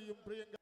സ്ഥാനാർത്ഥിയും പ്രിയങ്ക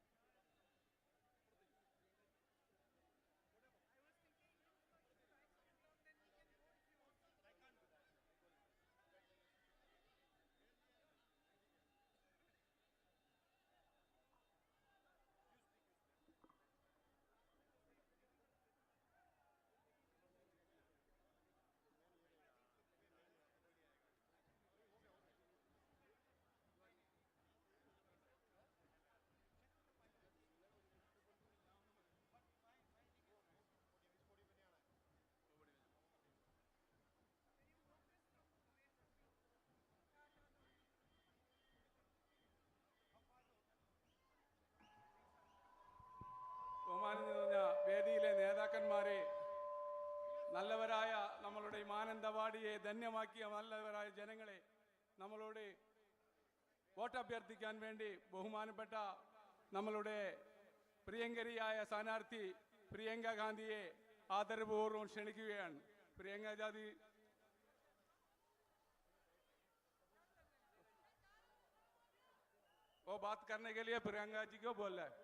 ബഹുമാനം നിറഞ്ഞ വേദിയിലെ നേതാക്കന്മാരെ, നല്ലവരായ നമ്മളുടെ മാനന്തവാടിയെ ധന്യമാക്കിയ നല്ലവരായ ജനങ്ങളെ, നമ്മളോട് വോട്ട് അഭ്യർത്ഥിക്കാൻ വേണ്ടി ബഹുമാനപ്പെട്ട നമ്മളുടെ പ്രിയങ്കരിയായ സ്ഥാനാർത്ഥി പ്രിയങ്ക ഗാന്ധിയെ ആദരപൂർവ്വം ക്ഷണിക്കുകയാണ്. പ്രിയങ്ക ഗാന്ധി वो बात करने के लिए प्रियंका जी को बोल रहा है.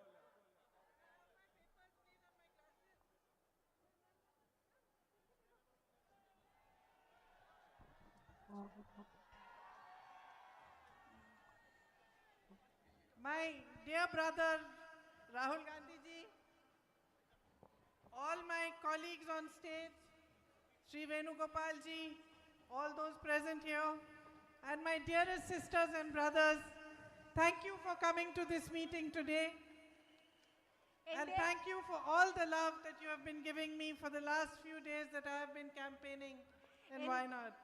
My dear brother Rahul Gandhi ji, all my colleagues on stage, Sri Venugopal ji, all those present here, and my dearest sisters and brothers, thank you for coming to this meeting today. And thank you for all the love that you have been giving me for the last few days that I have been campaigning in Wayanad.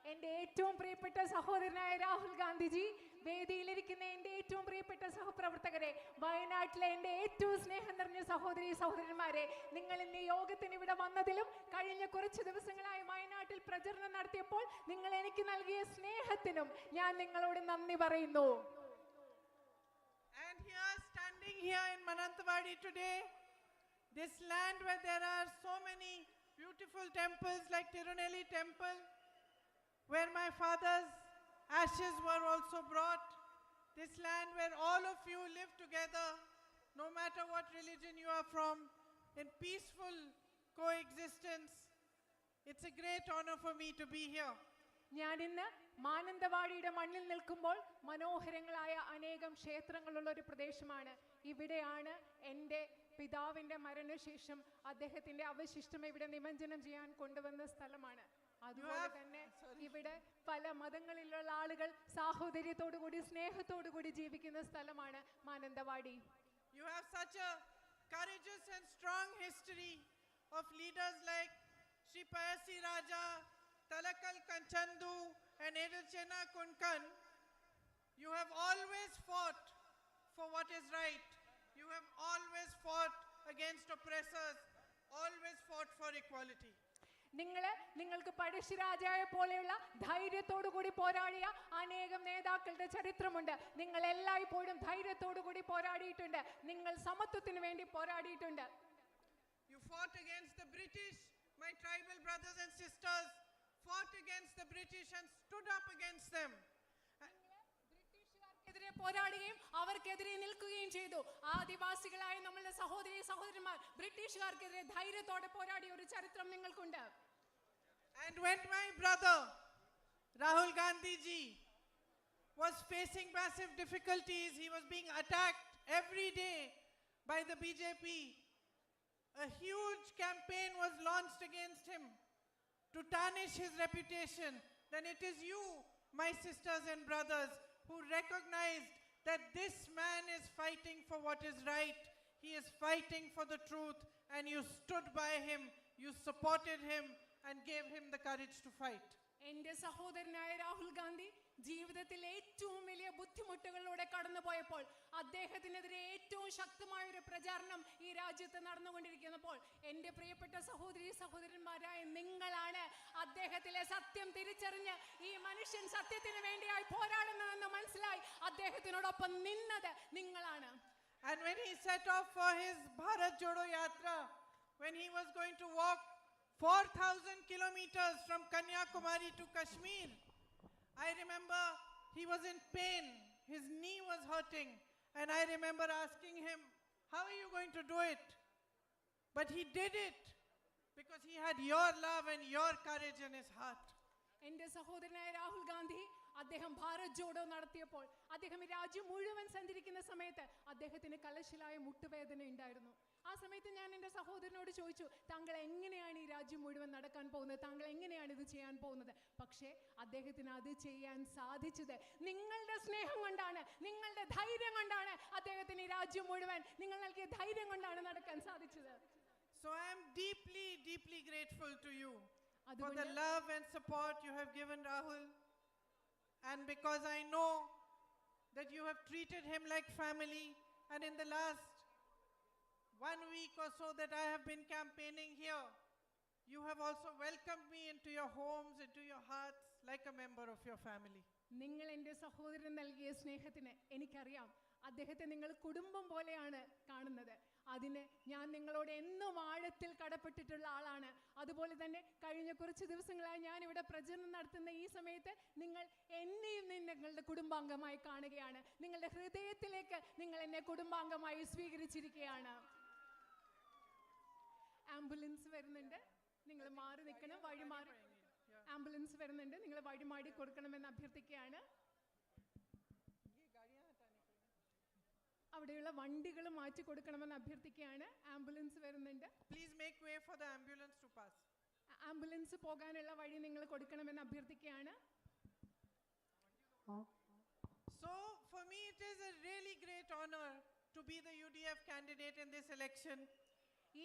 എൻ്റെ ഏറ്റവും പ്രിയപ്പെട്ട സഹോദരനായ രാഹുൽ ഗാന്ധിജി, വേദിയിലിരിക്കുന്ന എൻ്റെ ഏറ്റവും പ്രിയപ്പെട്ട സഹപ്രവർത്തകരെ, വയനാട്ടിലെ എൻ്റെ ഏറ്റവും സ്നേഹം നിറഞ്ഞ സഹോദരന്മാരെ, നിങ്ങൾ ഇന്ന് യോഗത്തിന് ഇവിടെ വന്നതിലും കഴിഞ്ഞ കുറച്ച് ദിവസങ്ങളായി വയനാട്ടിൽ പ്രചരണം നടത്തിയപ്പോൾ നിങ്ങൾ എനിക്ക് നൽകിയ സ്നേഹത്തിനും ഞാൻ നിങ്ങളോട് നന്ദി പറയുന്നു. And here, standing here in Mananthavadi today, this land where there are so many beautiful temples like Tirunelli temple, where my father's ashes were also brought, this land where all of you live together, no matter what religion you are from, in peaceful coexistence. It's a great honor for me to be here. ഞാൻ ഇന്ന് മാനന്തവാടിയുടെ മണ്ണിൽ നിൽക്കുമ്പോൾ മനോഹരങ്ങളായ അനേകം ക്ഷേത്രങ്ങളുള്ള ഒരു പ്രദേശമാണ്. ഇവിടെയാണ് എൻ്റെ പിതാവിൻ്റെ മരണശേഷം അദ്ദേഹത്തിൻ്റെ അവശിഷ്ടം ഇവിടെ നിമജ്ജനം ചെയ്യാൻ കൊണ്ടുവന്ന സ്ഥലമാണ്. അതുപോലെ തന്നെ ഇവിടെ പല മതങ്ങളിലുള്ള ആളുകൾ സാഹോദര്യത്തോടുകൂടി സ്നേഹത്തോടുകൂടി ജീവിക്കുന്ന സ്ഥലമാണ് Mananthavady. You have such a courageous and strong history of leaders like Sri Payasi Raja, Talakal Kanchandu and Edilchena Kunkan. You have always fought for what is right. You have always fought against oppressors, always fought for equality. നിങ്ങൾക്ക് പഴശ്ശിരാജയെ പോലെയുള്ള ധൈര്യത്തോടു കൂടി പോരാടിയ അനേകം നേതാക്കളുടെ ചരിത്രമുണ്ട്. നിങ്ങൾ എല്ലായ്പ്പോഴും ധൈര്യത്തോടു കൂടി പോരാടിയിട്ടുണ്ട്. നിങ്ങൾ സമത്വത്തിന് വേണ്ടി പോരാടിയിട്ടുണ്ട്. You fought against the British. My tribal brothers and sisters fought against the British and stood up against them. ബ്രിട്ടീഷുകാർക്കെതിരെ പോരാടുകയും അവർക്കെതിരെ നിൽക്കുകയും ചെയ്തു. ആദിവാസികളായ നമ്മളുടെ സഹോദരന്മാർ ബ്രിട്ടീഷുകാർക്കെതിരെ ധൈര്യത്തോടെ പോരാടിയ ഒരു ചരിത്രം നിങ്ങൾക്കുണ്ട്. And when my brother Rahul Gandhi ji was facing massive difficulties, he was being attacked every day by the BJP. A huge campaign was launched against him to tarnish his reputation. Then it is you, my sisters and brothers, who recognized that this man is fighting for what is right. He is fighting for the truth, and you stood by him, you supported him and gave him the courage to fight. എൻ്റെ സഹോദരനായ രാഹുൽ ഗാന്ധി ജീവിതത്തിൽ ഏറ്റവും വലിയ ബുദ്ധിമുട്ടുകളിലൂടെ കടന്നുപോയപ്പോൾ അദ്ദേഹത്തിനെതിരെ ഏറ്റവും ശക്തമായ ഒരു പ്രചാരണം ഈ രാജ്യത്ത് നടന്നുകൊണ്ടിരിക്കുന്നപ്പോൾ എൻ്റെ പ്രിയപ്പെട്ട സഹോദരന്മാരായ നിങ്ങളാണ് അദ്ദേഹത്തിലെ സത്യം തിരിച്ചറിഞ്ഞ് ഈ മനുഷ്യൻ സത്യത്തിന് വേണ്ടിയായി പോരാടുന്നതെന്ന് മനസ്സിലായി അദ്ദേഹത്തിനോടൊപ്പം നിന്നത് നിങ്ങളാണ്. And when he set off for his Bharat Jodo Yatra, when he was going to walk 4,000 kilometers from Kanyakumari to Kashmir, I remember he was in pain. His knee was hurting. And I remember asking How are you going to do it? But he did it because he had your love and your courage in his heart. എന്റെ സഹോദരനായ രാഹുൽ ഗാന്ധി അദ്ദേഹം ഭാരത് ജോഡോ നടത്തിയപ്പോൾ അദ്ദേഹം ഈ രാജ്യം മുഴുവൻ സഞ്ചരിക്കുന്ന സമയത്ത് അദ്ദേഹത്തിന് കലശലായ മുട്ടുവേദന ഉണ്ടായിരുന്നു. ആ സമയത്ത് ഞാൻ എൻ്റെ സഹോദരനോട് ചോദിച്ചു, താങ്കൾ എങ്ങനെയാണ് ഈ രാജ്യം മുഴുവൻ നടക്കാൻ പോകുന്നത്, താങ്കൾ എങ്ങനെയാണ് ഇത് ചെയ്യാൻ പോകുന്നത്? പക്ഷേ അദ്ദേഹത്തിന് അത് ചെയ്യാൻ സാധിച്ചത് നിങ്ങളുടെ സ്നേഹം കൊണ്ടാണ്, നിങ്ങളുടെ ധൈര്യം കൊണ്ടാണ്. അദ്ദേഹത്തിന് ഈ രാജ്യം മുഴുവൻ നിങ്ങൾ നൽകിയ ധൈര്യം കൊണ്ടാണ് നടക്കാൻ സാധിച്ചത്. So I am deeply, deeply grateful to you for the അതുകൊണ്ട് love and support you have given Rahul. And because I know that you have treated him like family, and in the last 1 week or so that I have been campaigning here, you have also welcomed me into your homes, into your hearts, like a member of your family. നിങ്ങൾ എൻ്റെ സഹോദരൻ നൽകിയ സ്നേഹത്തിന് എനിക്കറിയാം, അദ്ദേഹത്തെ നിങ്ങൾ കുടുംബം പോലെയാണ് കാണുന്നത്. അതിന് ഞാൻ നിങ്ങളോട് എന്നും ആഴത്തിൽ കടപ്പെട്ടിട്ടുള്ള ആളാണ്. അതുപോലെ തന്നെ കഴിഞ്ഞ കുറച്ച് ദിവസങ്ങളായി ഞാൻ ഇവിടെ പ്രചരണം നടത്തുന്ന ഈ സമയത്ത് നിങ്ങൾ എന്നെയും നിങ്ങളുടെ കുടുംബാംഗമായി കാണുകയാണ്. നിങ്ങളുടെ ഹൃദയത്തിലേക്ക് നിങ്ങൾ എന്നെ കുടുംബാംഗമായി സ്വീകരിച്ചിരിക്കുകയാണ്. ആംബുലൻസ് വരുന്നുണ്ട്, നിങ്ങൾ മാറി നിൽക്കണം, വഴി മാറി. ആംബുലൻസ് വരുന്നുണ്ട്, നിങ്ങൾ വഴി മാറി കൊടുക്കണമെന്ന് അഭ്യർത്ഥിക്കുകയാണ്. അവിടെയുള്ള വണ്ടികൾ മാറ്റി കൊടുക്കണമെന്ന് അഭ്യർത്ഥിക്കുകയാണ്. ആംബുലൻസ് വരുന്നുണ്ട്. Please make way for the ambulance to pass. Ambulance പോകാനുള്ള വഴി നിങ്ങൾ കൊടുക്കണമെന്ന് അഭ്യർത്ഥിക്കുകയാണ്. So for me it is a really great honor to be the UDF candidate in this election.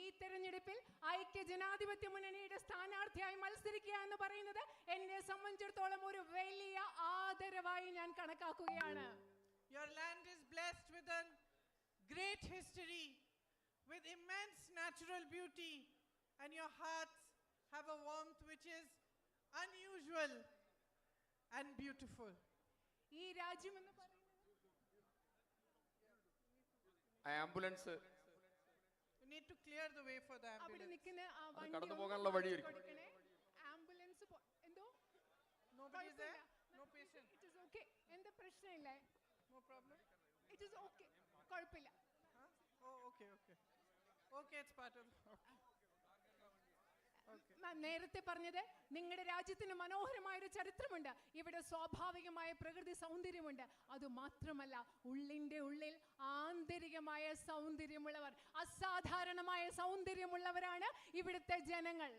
ഈ തെരഞ്ഞെടുപ്പിൽ ഐക്യ ജനാധിപത്യ മുന്നണിയുടെ സ്ഥാനാർത്ഥിയായി മത്സരിക്കുക എന്ന് പറയുന്നത് എന്നെ സംബന്ധിച്ചിടത്തോളം ഒരു വലിയ ആദരവായി ഞാൻ കണക്കാക്കുകയാണ്. Your land is blessed with a great history, with immense natural beauty, and your hearts have a warmth which is unusual and beautiful. ഈ രാജ്യം എന്ന് പറയുന്നത് ambulance You need to clear the way for the അവിടെ ambulance. നിൽക്കുന്ന ആ അത് വണ്ടി കടന്നു ഒന്ന് പോകാനുള്ള മാറ്റി വഴിയായിരിക്കും. കൊടുക്കണേ. ആംബുലൻസ് എന്തോ Nobody is there? No patient? It is okay. എന്താ പ്രശ്നമില്ലേ? No problem? It is okay, കുഴപ്പമില്ല. Huh? Oh, okay, okay. Okay, it's part of... Okay. ഞാൻ നേരത്തെ പറഞ്ഞത് നിങ്ങളുടെ രാജ്യത്തിന് മനോഹരമായൊരു ചരിത്രമുണ്ട്. ഇവിടെ സ്വാഭാവികമായ പ്രകൃതി സൗന്ദര്യമുണ്ട്. അതുമാത്രമല്ല ഉള്ളിൻ്റെ ഉള്ളിൽ ആന്തരികമായ സൗന്ദര്യമുള്ളവർ, അസാധാരണമായ സൗന്ദര്യമുള്ളവരാണ് ഇവിടുത്തെ ജനങ്ങൾ.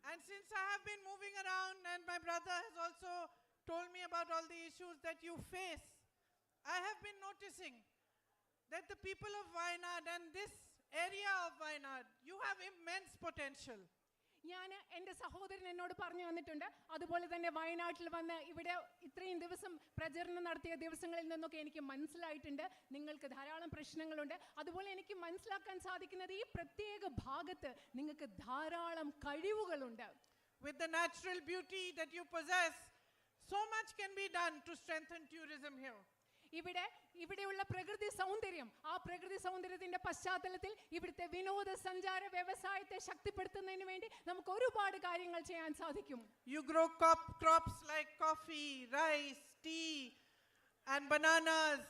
And since I have been moving around and my brother has also told me about all the issues that you face, I have been noticing that the people of Wayanad and this area of Wayanad, you have immense potential. ഞാൻ എൻ്റെ സഹോദരൻ എന്നോട് പറഞ്ഞു തന്നിട്ടുണ്ട്. അതുപോലെ തന്നെ വയനാട്ടിൽ വന്ന് ഇവിടെ ഇത്രയും ദിവസം പ്രചരണം നടത്തിയ ദിവസങ്ങളിൽ നിന്നൊക്കെ എനിക്ക് മനസ്സിലായിട്ടുണ്ട് നിങ്ങൾക്ക് ധാരാളം പ്രശ്നങ്ങളുണ്ട്. അതുപോലെ എനിക്ക് മനസ്സിലാക്കാൻ സാധിക്കുന്നത് ഈ പ്രത്യേക ഭാഗത്ത് നിങ്ങൾക്ക് ധാരാളം കഴിവുകളുണ്ട്. With the natural beauty that you possess, so much can be done to strengthen tourism here. ഇവിടെയുള്ള പ്രകൃതി സൗന്ദര്യം, ആ പ്രകൃതി സൗന്ദര്യത്തിന്റെ പശ്ചാത്തലത്തിൽ ഇവിടുത്തെ വിനോദസഞ്ചാര വ്യവസായത്തെ ശക്തിപ്പെടുത്തുന്നതിന് വേണ്ടി നമുക്ക് ഒരുപാട് കാര്യങ്ങൾ ചെയ്യാൻ സാധിക്കും. You grow crops like coffee, rice, tea, and bananas,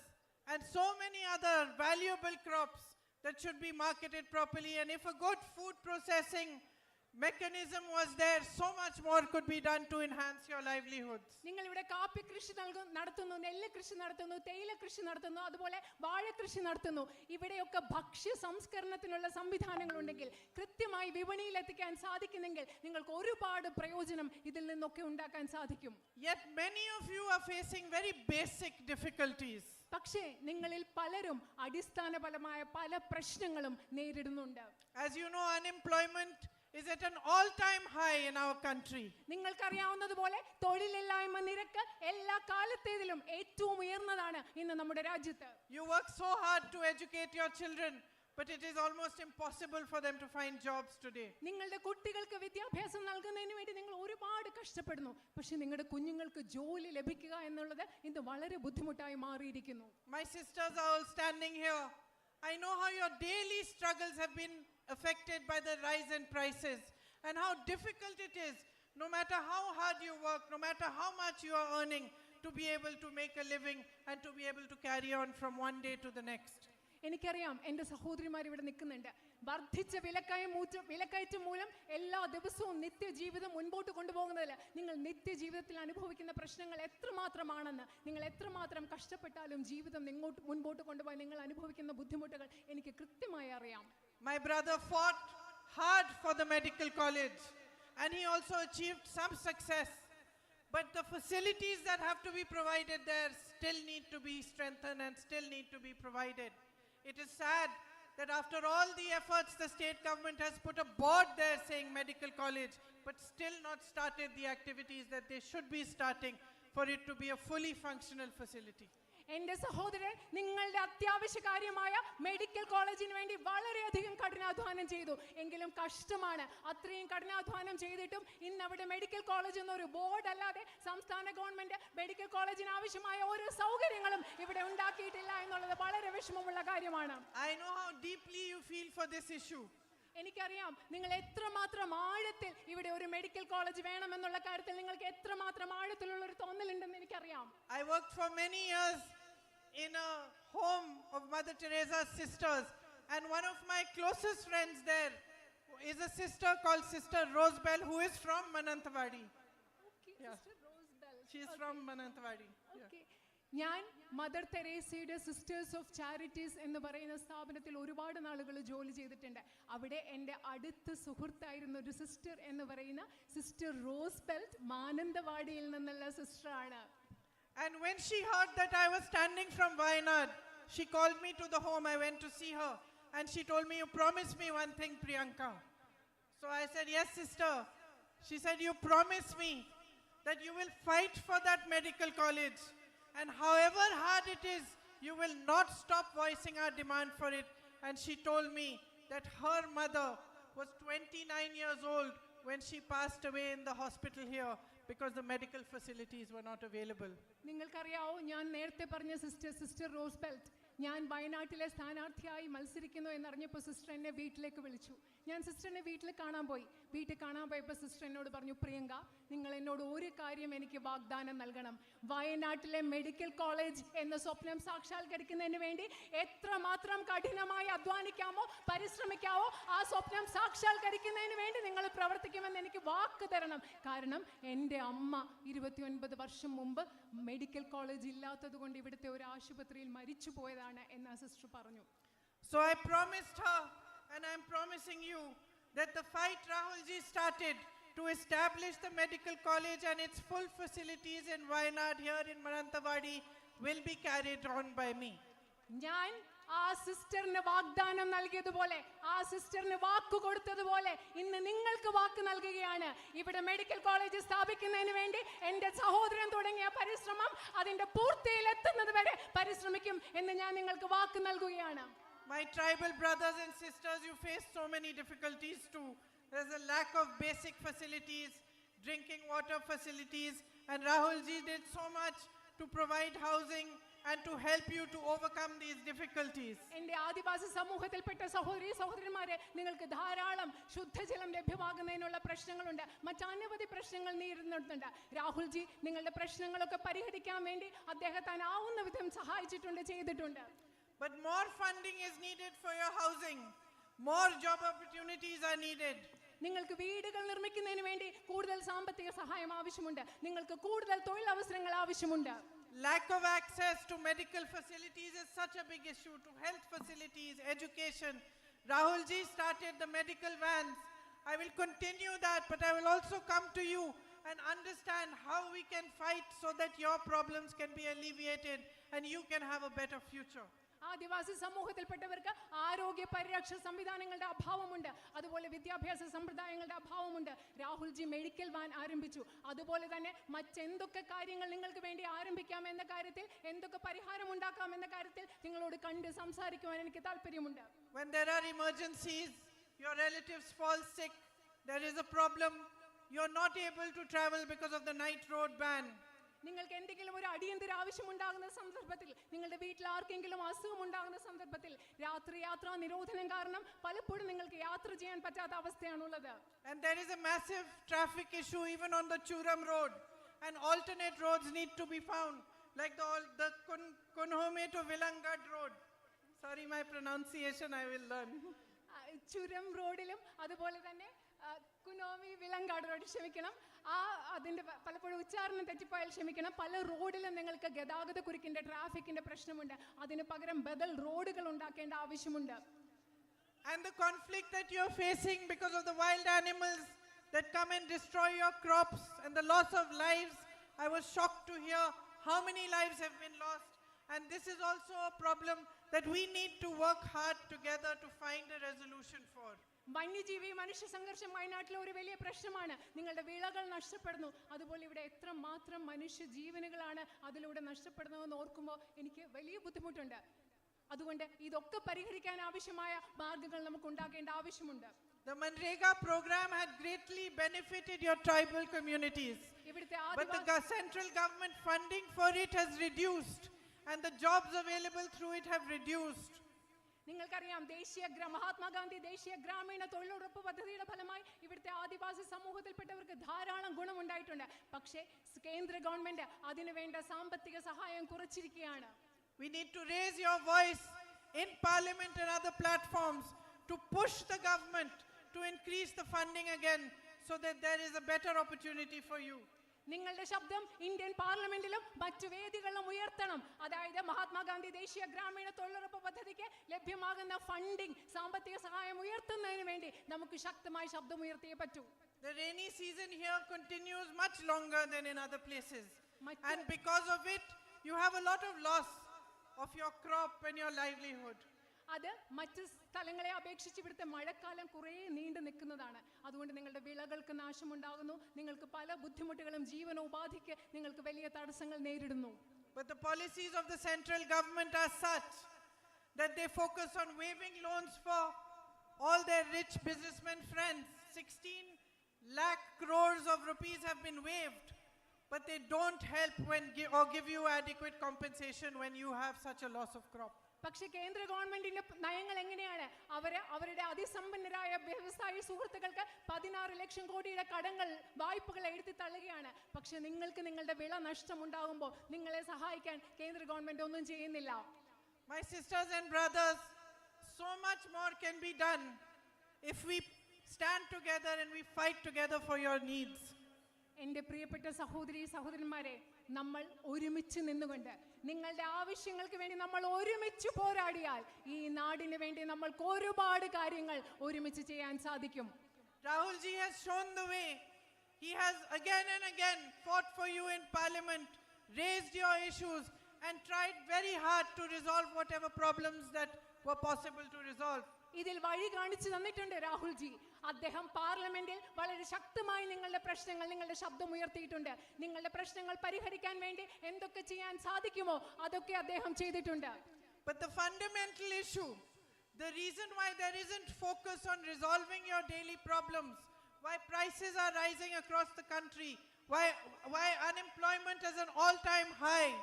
and so many other valuable crops that should be marketed properly. And if a good food processing mechanism was there, so much more could be done to enhance your livelihoods. നിങ്ങൾ ഇവിടെ കാപ്പി കൃഷി നടത്തുന്നു, നെല്ല് കൃഷി നടത്തുന്നു, തേയില കൃഷി നടത്തുന്നു, അതുപോലെ വാഴ കൃഷി നടത്തുന്നു. ഇവിടെയൊക്കെ ഭക്ഷ്യ സംസ്കരണത്തിനുള്ള സംവിധാനങ്ങൾ ഉണ്ടെങ്കിൽ, കൃത്യമായി വിപണിയിൽ എത്തിക്കാൻ സാധിക്കുന്നെങ്കിൽ നിങ്ങൾക്ക് ഒരുപാട് പ്രയോജനം ഇതിൽ നിന്നൊക്കെ ഉണ്ടാക്കാൻ സാധിക്കും. Yet many of you are facing very basic difficulties. പക്ഷേ നിങ്ങളിൽ പലരും അടിസ്ഥാനപരമായ പല പ്രശ്നങ്ങളും നേരിടുന്നുണ്ട്. As you know, unemployment is at an all-time high in our country. നിങ്ങൾക്കറിയാവുന്നതുപോലെ തൊഴിലില്ലായ്മ നിരക്ക് എല്ലാ കാലത്തേതിലും ഏറ്റവും ഉയർന്നതാണ് ഇന്ന് നമ്മുടെ രാജ്യത്ത്. You work so hard to educate your children, but it is almost impossible for them to find jobs today. നിങ്ങളുടെ കുട്ടികൾക്ക് വിദ്യാഭ്യാസം നൽകുന്നതിന് വേണ്ടി നിങ്ങൾ ഒരുപാട് കഷ്ടപ്പെടുന്നു. പക്ഷെ നിങ്ങളുടെ കുഞ്ഞുങ്ങൾക്ക് ജോലി ലഭിക്കുക എന്നുള്ളത് ഇന്ന് വളരെ ബുദ്ധിമുട്ടായി മാറിയിരിക്കുന്നു. My sisters are all standing here. I know how your daily struggles have been affected by the rise in prices and how difficult it is, no matter how hard you work, no matter how much you are earning, to be able to make a living and to be able to carry on from one day to the next. എനിക്കറിയാം എൻ്റെ സഹോദരിമാർ ഇവിടെ നിൽക്കുന്നുണ്ട്. വർദ്ധിച്ച വിലക്കയറ്റം മൂലം എല്ലാ ദിവസവും നിത്യജീവിതം മുൻപോട്ട് കൊണ്ടുപോകുന്നതിൽ നിങ്ങൾ നിത്യജീവിതത്തിൽ അനുഭവിക്കുന്ന പ്രശ്നങ്ങൾ എത്രമാത്രമാണെന്ന്, നിങ്ങൾ എത്രമാത്രം കഷ്ടപ്പെട്ടാലും ജീവിതം മുൻപോട്ട് കൊണ്ടുപോയി നിങ്ങൾ അനുഭവിക്കുന്ന ബുദ്ധിമുട്ടുകൾ എനിക്ക് കൃത്യമായി അറിയാം. My brother fought hard for the medical college and he also achieved some success. But the facilities that have to be provided there still need to be strengthened and still need to be provided. It is sad that after all the efforts the state government has put a board there saying medical college, but still not started the activities that they should be starting for it to be a fully functional facility. എൻ്റെ സഹോദരൻ നിങ്ങളുടെ അത്യാവശ്യ കാര്യമായ medical കോളേജിന് വേണ്ടി വളരെയധികം കഠിനാധ്വാനം ചെയ്തു. എങ്കിലും കഷ്ടമാണ്, അത്രയും കഠിനാധ്വാനം ചെയ്തിട്ടും ഇന്ന് അവിടെ മെഡിക്കൽ കോളേജ് എന്നൊരു ബോർഡ് അല്ലാതെ സംസ്ഥാന ഗവൺമെന്റ് മെഡിക്കൽ കോളേജിന് ആവശ്യമായ ഓരോ സൗകര്യങ്ങളും ഇവിടെ ഉണ്ടാക്കിയിട്ടില്ല എന്നുള്ളത് വളരെ വിഷമമുള്ള കാര്യമാണ്. I know how deeply you feel for this issue. എനിക്കറിയാം നിങ്ങൾ എത്രമാത്രം ആഴത്തിൽ ഇവിടെ ഒരു മെഡിക്കൽ കോളേജ് വേണമെന്നുള്ള കാര്യത്തിൽ നിങ്ങൾക്ക് എത്രമാത്രം ആഴത്തിലുള്ള ഒരു തോന്നലുണ്ടെന്ന് എനിക്കറിയാം. I worked for many years in a home of Mother Teresa's sisters, and one of my closest friends there is a sister called Sister Rosebell, who is from Mananthavadi. Okay, Yeah. Sister Rosebell. She is Okay. from Mananthavadi. Yeah. Okay. ഞാൻ mother തെരേസയുടെ sisters of charities എന്ന് പറയുന്ന സ്ഥാപനത്തിൽ ഒരുപാട് നാളുകൾ ജോലി ചെയ്തിട്ടുണ്ട്. അവിടെ എൻ്റെ അടുത്ത സുഹൃത്തായിരുന്ന ഒരു സിസ്റ്റർ എന്ന് പറയുന്ന സിസ്റ്റർ റോസ്ബെൽറ്റ് മാനന്തവാടിയിൽ നിന്നുള്ള സിസ്റ്ററാണ്. And when she heard that I was standing from Wayanad, she called me to the home. I went to see her and she told me, "You promised me one thing, Priyanka." So I said, "Yes, sister." She said, "You promised me that you will fight for that medical college, and however hard it is, you will not stop voicing our demand for it." And she told me that her mother was 29 years old when she passed away in the hospital here because the medical facilities were not available. നിങ്ങൾക്കറിയാവോ, ഞാൻ നേരത്തെ പറഞ്ഞ sister റോസ്ബെൽറ്റ്, ഞാൻ വയനാട്ടിലെ സ്ഥാനാർത്ഥിയായി മത്സരിക്കുന്നു എന്നറിഞ്ഞപ്പോൾ sister എന്നെ വീട്ടിലേക്ക് വിളിച്ചു. ഞാൻ സിസ്റ്ററിനെ വീട്ടിൽ കാണാൻ പോയപ്പോൾ സിസ്റ്റർ എന്നോട് പറഞ്ഞു, "പ്രിയങ്ക, നിങ്ങൾ എന്നോട് ഒരു കാര്യം എനിക്ക് വാഗ്ദാനം നൽകണം. വയനാട്ടിലെ മെഡിക്കൽ കോളേജ് എന്ന സ്വപ്നം സാക്ഷാത്കരിക്കുന്നതിന് വേണ്ടി എത്രമാത്രം കഠിനമായി അധ്വാനിക്കാമോ, പരിശ്രമിക്കാമോ, ആ സ്വപ്നം സാക്ഷാത്കരിക്കുന്നതിന് വേണ്ടി നിങ്ങൾ പ്രവർത്തിക്കുമെന്ന് എനിക്ക് വാക്ക് തരണം. കാരണം എൻ്റെ അമ്മ 29 വർഷം മുമ്പ് മെഡിക്കൽ കോളേജ് ഇല്ലാത്തത് കൊണ്ട് ഇവിടുത്തെ ഒരു ആശുപത്രിയിൽ മരിച്ചു പോയതാണ്" എന്ന് ആ സിസ്റ്റർ പറഞ്ഞു. So I promised her, and I'm promising you, that the fight Rahul ji started to establish the medical college and its full facilities in Wayanad here in Mananthavadi will be carried on by me. ഞാൻ ആ സിസ്റ്ററിന് വാഗ്ദാനം നൽകിയതുപോലെ, ആ സിസ്റ്ററിന് വാക്ക് കൊടുത്തതുപോലെ ഇന്ന് നിങ്ങൾക്ക് വാക്ക് നൽകുകയാണ്. ഇവിടെ medical college സ്ഥാപിക്കുന്നതിന് വേണ്ടി എൻ്റെ സഹോദരൻ തുടങ്ങിയ പരിശ്രമം അതിന്റെ പൂർത്തിയിലെത്തുന്നത് വരെ പരിശ്രമിക്കും എന്ന് ഞാൻ നിങ്ങൾക്ക് വാക്ക് നൽകുകയാണ്. My tribal brothers and sisters, you face so many difficulties too. There's a lack of basic facilities, drinking water facilities, and Rahul ji did so much to provide housing and to help you to overcome these difficulties. എൻ്റെ ആദിവാസി സമൂഹത്തിൽപ്പെട്ട സഹോദരന്മാരെ, നിങ്ങൾക്ക് ധാരാളം ശുദ്ധജലം ലഭ്യമാകുന്നതിനുള്ള പ്രശ്നങ്ങളുണ്ട്, മറ്റനവധി പ്രശ്നങ്ങൾ നേരിടുന്നുണ്ട്. Rahul G നിങ്ങളുടെ പ്രശ്നങ്ങളൊക്കെ പരിഹരിക്കാൻ വേണ്ടി അദ്ദേഹത്താനാവുന്ന വിധം സഹായിച്ചിട്ടുണ്ട്, ചെയ്തിട്ടുണ്ട്. But more funding is needed for your housing. More job opportunities are needed. നിങ്ങൾക്ക് വീടുകൾ നിർമ്മിക്കുന്നതിന് വേണ്ടി കൂടുതൽ സാമ്പത്തിക സഹായം ആവശ്യമുണ്ട്. നിങ്ങൾക്ക് കൂടുതൽ തൊഴിലവസരങ്ങൾ ആവശ്യമുണ്ട്. Lack of access to medical facilities is such a big issue, to health facilities, education. Rahul ji started the medical vans. I will continue that, but I will also come to you and understand how we can fight so that your problems can be alleviated and you can have a better future. ആദിവാസി സമൂഹത്തിൽപ്പെട്ടവർക്ക് ആരോഗ്യ പരിരക്ഷ സംവിധാനങ്ങളുടെ അഭാവമുണ്ട്, അതുപോലെ വിദ്യാഭ്യാസ സമ്പ്രദായങ്ങളുടെ അഭാവമുണ്ട്. Rahul G medical van ആരംഭിച്ചു. അതുപോലെ തന്നെ മറ്റെന്തൊക്കെ കാര്യങ്ങൾ നിങ്ങൾക്ക് വേണ്ടി ആരംഭിക്കാം എന്ന കാര്യത്തിൽ, എന്തൊക്കെ പരിഹാരം ഉണ്ടാക്കാം എന്ന കാര്യത്തിൽ നിങ്ങളോട് കണ്ട് സംസാരിക്കുവാൻ എനിക്ക് താല്പര്യമുണ്ട്. When there are emergencies, your relatives fall sick, there is a problem, you're not able to travel because of the night road ban. നിങ്ങൾക്ക് എന്തെങ്കിലും ഒരു അടിയന്തര ആവശ്യമുണ്ടാകുന്ന സന്ദർഭത്തിൽ, നിങ്ങളുടെ വീട്ടിൽ ആർക്കെങ്കിലും അസുഖം ഉണ്ടാകുന്ന സന്ദർഭത്തിൽ രാത്രി യാത്രാ നിരോധനം കാരണം പലപ്പോഴും നിങ്ങൾക്ക് യാത്ര ചെയ്യാൻ പറ്റാത്ത അവസ്ഥയാണുള്ളത്. And there is a massive traffic issue even on the Churam road, and alternate roads need to be found, like the Kunhome to Vilangad road. Sorry, my pronunciation I will learn. ചുരം റോഡിലും അതുപോലെ തന്നെ കുനോമി വിലങ്കാട് road, ക്ഷമിക്കണം, അതിൻ്റെ പലപ്പോഴും ഉച്ചാരണം തെറ്റിപ്പോയാൽ ക്ഷമിക്കണം. പല റോഡിലും നിങ്ങൾക്ക് ഗതാഗത കുരുക്കിൻ്റെ ട്രാഫിക്കിൻ്റെ പ്രശ്നമുണ്ട്. അതിന് പകരം ബദൽ റോഡുകൾ ഉണ്ടാക്കേണ്ട ആവശ്യമുണ്ട്. And the conflict that you're facing because of the wild animals that come and destroy your crops and the loss of lives, I was shocked to hear how many lives have been lost. And this is also a problem that we need to work hard together to find a resolution for. വന്യജീവി മനുഷ്യ സംഘർഷം വയനാട്ടിലെ ഒരു വലിയ പ്രശ്നമാണ്. നിങ്ങളുടെ വിളകൾ നഷ്ടപ്പെടുന്നു. അതുപോലെ ഇവിടെ എത്രമാത്രം മനുഷ്യ ജീവനുകളാണ് അതിലൂടെ നഷ്ടപ്പെടുന്നതെന്ന് ഓർക്കുമ്പോൾ എനിക്ക് വലിയ ബുദ്ധിമുട്ടുണ്ട്. അതുകൊണ്ട് ഇതൊക്കെ പരിഹരിക്കാൻ ആവശ്യമായ മാർഗങ്ങൾ നമുക്ക് ഉണ്ടാക്കേണ്ട ആവശ്യമുണ്ട്. The Manrega program had greatly benefited your tribal communities. But the central government funding for it has reduced and the jobs available through it have reduced. നിങ്ങൾക്കറിയാം, മഹാത്മാഗാന്ധി ദേശീയ ഗ്രാമീണ തൊഴിലുറപ്പ് പദ്ധതിയുടെ ഫലമായി ഇവിടുത്തെ ആദിവാസി സമൂഹത്തിൽപ്പെട്ടവർക്ക് ധാരാളം ഗുണമുണ്ടായിട്ടുണ്ട്. പക്ഷേ കേന്ദ്ര ഗവൺമെന്റ് അതിനു വേണ്ട സാമ്പത്തിക സഹായം കുറച്ചിരിക്കുകയാണ്. We need to raise your voice in parliament and other platforms to push the government to increase the funding again so that there is a better opportunity for you. നിങ്ങളുടെ ശബ്ദം ഇന്ത്യൻ പാർലമെന്റിലും മറ്റു വേദികളിലും ഉയർത്തണം. അതായത് മഹാത്മാഗാന്ധി ദേശീയ ഗ്രാമീണ തൊഴിലുറപ്പ് പദ്ധതിക്ക് ലഭ്യമാകുന്ന ഫണ്ടിംഗ്, സാമ്പത്തിക സഹായം ഉയർത്തുന്നതിന് വേണ്ടി നമുക്ക് ശക്തമായി ശബ്ദമുയർത്തിയേ പറ്റൂ. The rainy season here continues much longer than in other places. And because of it, you have a lot of loss of your crop and your livelihood. അത് മറ്റ് സ്ഥലങ്ങളെ അപേക്ഷിച്ച് ഇവിടുത്തെ മഴക്കാലം കുറേ നീണ്ടു നിൽക്കുന്നതാണ്. അതുകൊണ്ട് നിങ്ങളുടെ വിളകൾക്ക് നാശമുണ്ടാകുന്നു. നിങ്ങൾക്ക് പല ബുദ്ധിമുട്ടുകളും ജീവനോപാധിക്ക് നിങ്ങൾക്ക് വലിയ തടസ്സങ്ങൾ നേരിടുന്നു. But the policies of the central government are such that they focus on waiving loans for all their rich businessmen friends. 16 lakh crores of rupees have been waived, but they don't help or give you adequate compensation when you have such a loss of crop. പക്ഷെ കേന്ദ്ര ഗവൺമെന്റിന്റെ നയങ്ങൾ എങ്ങനെയാണ്? അവരുടെ അതിസമ്പന്നരായ വ്യവസായ സുഹൃത്തുക്കൾക്ക് 16 ലക്ഷം കോടിയുടെ വായ്പകൾ എഴുതി തള്ളുകയാണ്. പക്ഷെ നിങ്ങൾക്ക് നിങ്ങളുടെ വിള നഷ്ടമുണ്ടാകുമ്പോൾ നിങ്ങളെ സഹായിക്കാൻ കേന്ദ്ര ഗവൺമെന്റ് ഒന്നും ചെയ്യുന്നില്ല. My sisters and brothers, so much more can be done if we stand together and we fight together for your needs. എൻ്റെ പ്രിയപ്പെട്ട സഹോദരന്മാരെ, നമ്മൾ ഒരുമിച്ച് നിന്നുകൊണ്ട് നിങ്ങളുടെ ആവശ്യങ്ങൾക്ക് വേണ്ടി നമ്മൾ ഒരുമിച്ച് പോരാടിയാൽ ഈ നാടിന് വേണ്ടി നമ്മൾക്ക് ഒരുപാട് കാര്യങ്ങൾ ഒരുമിച്ച് ചെയ്യാൻ സാധിക്കും. Rahul ji has shown the way. He has again and again fought for you in parliament, raised your issues and tried very hard to resolve whatever problems that were possible to resolve. ഇതിൽ വഴി കാണിച്ചു തന്നിട്ടുണ്ട് Rahul G. അദ്ദേഹം പാർലമെന്റിൽ വളരെ ശക്തമായി നിങ്ങളുടെ പ്രശ്നങ്ങൾ, നിങ്ങളുടെ ശബ്ദം ഉയർത്തിയിട്ടുണ്ട്. നിങ്ങളുടെ പ്രശ്നങ്ങൾ പരിഹരിക്കാൻ വേണ്ടി എന്തൊക്കെ ചെയ്യാൻ സാധിക്കുമോ അതൊക്കെ അദ്ദേഹം ചെയ്തിട്ടുണ്ട്. But the fundamental issue, the reason why there isn't focus on resolving your daily problems, why prices are rising across the country, why unemployment is an all-time high,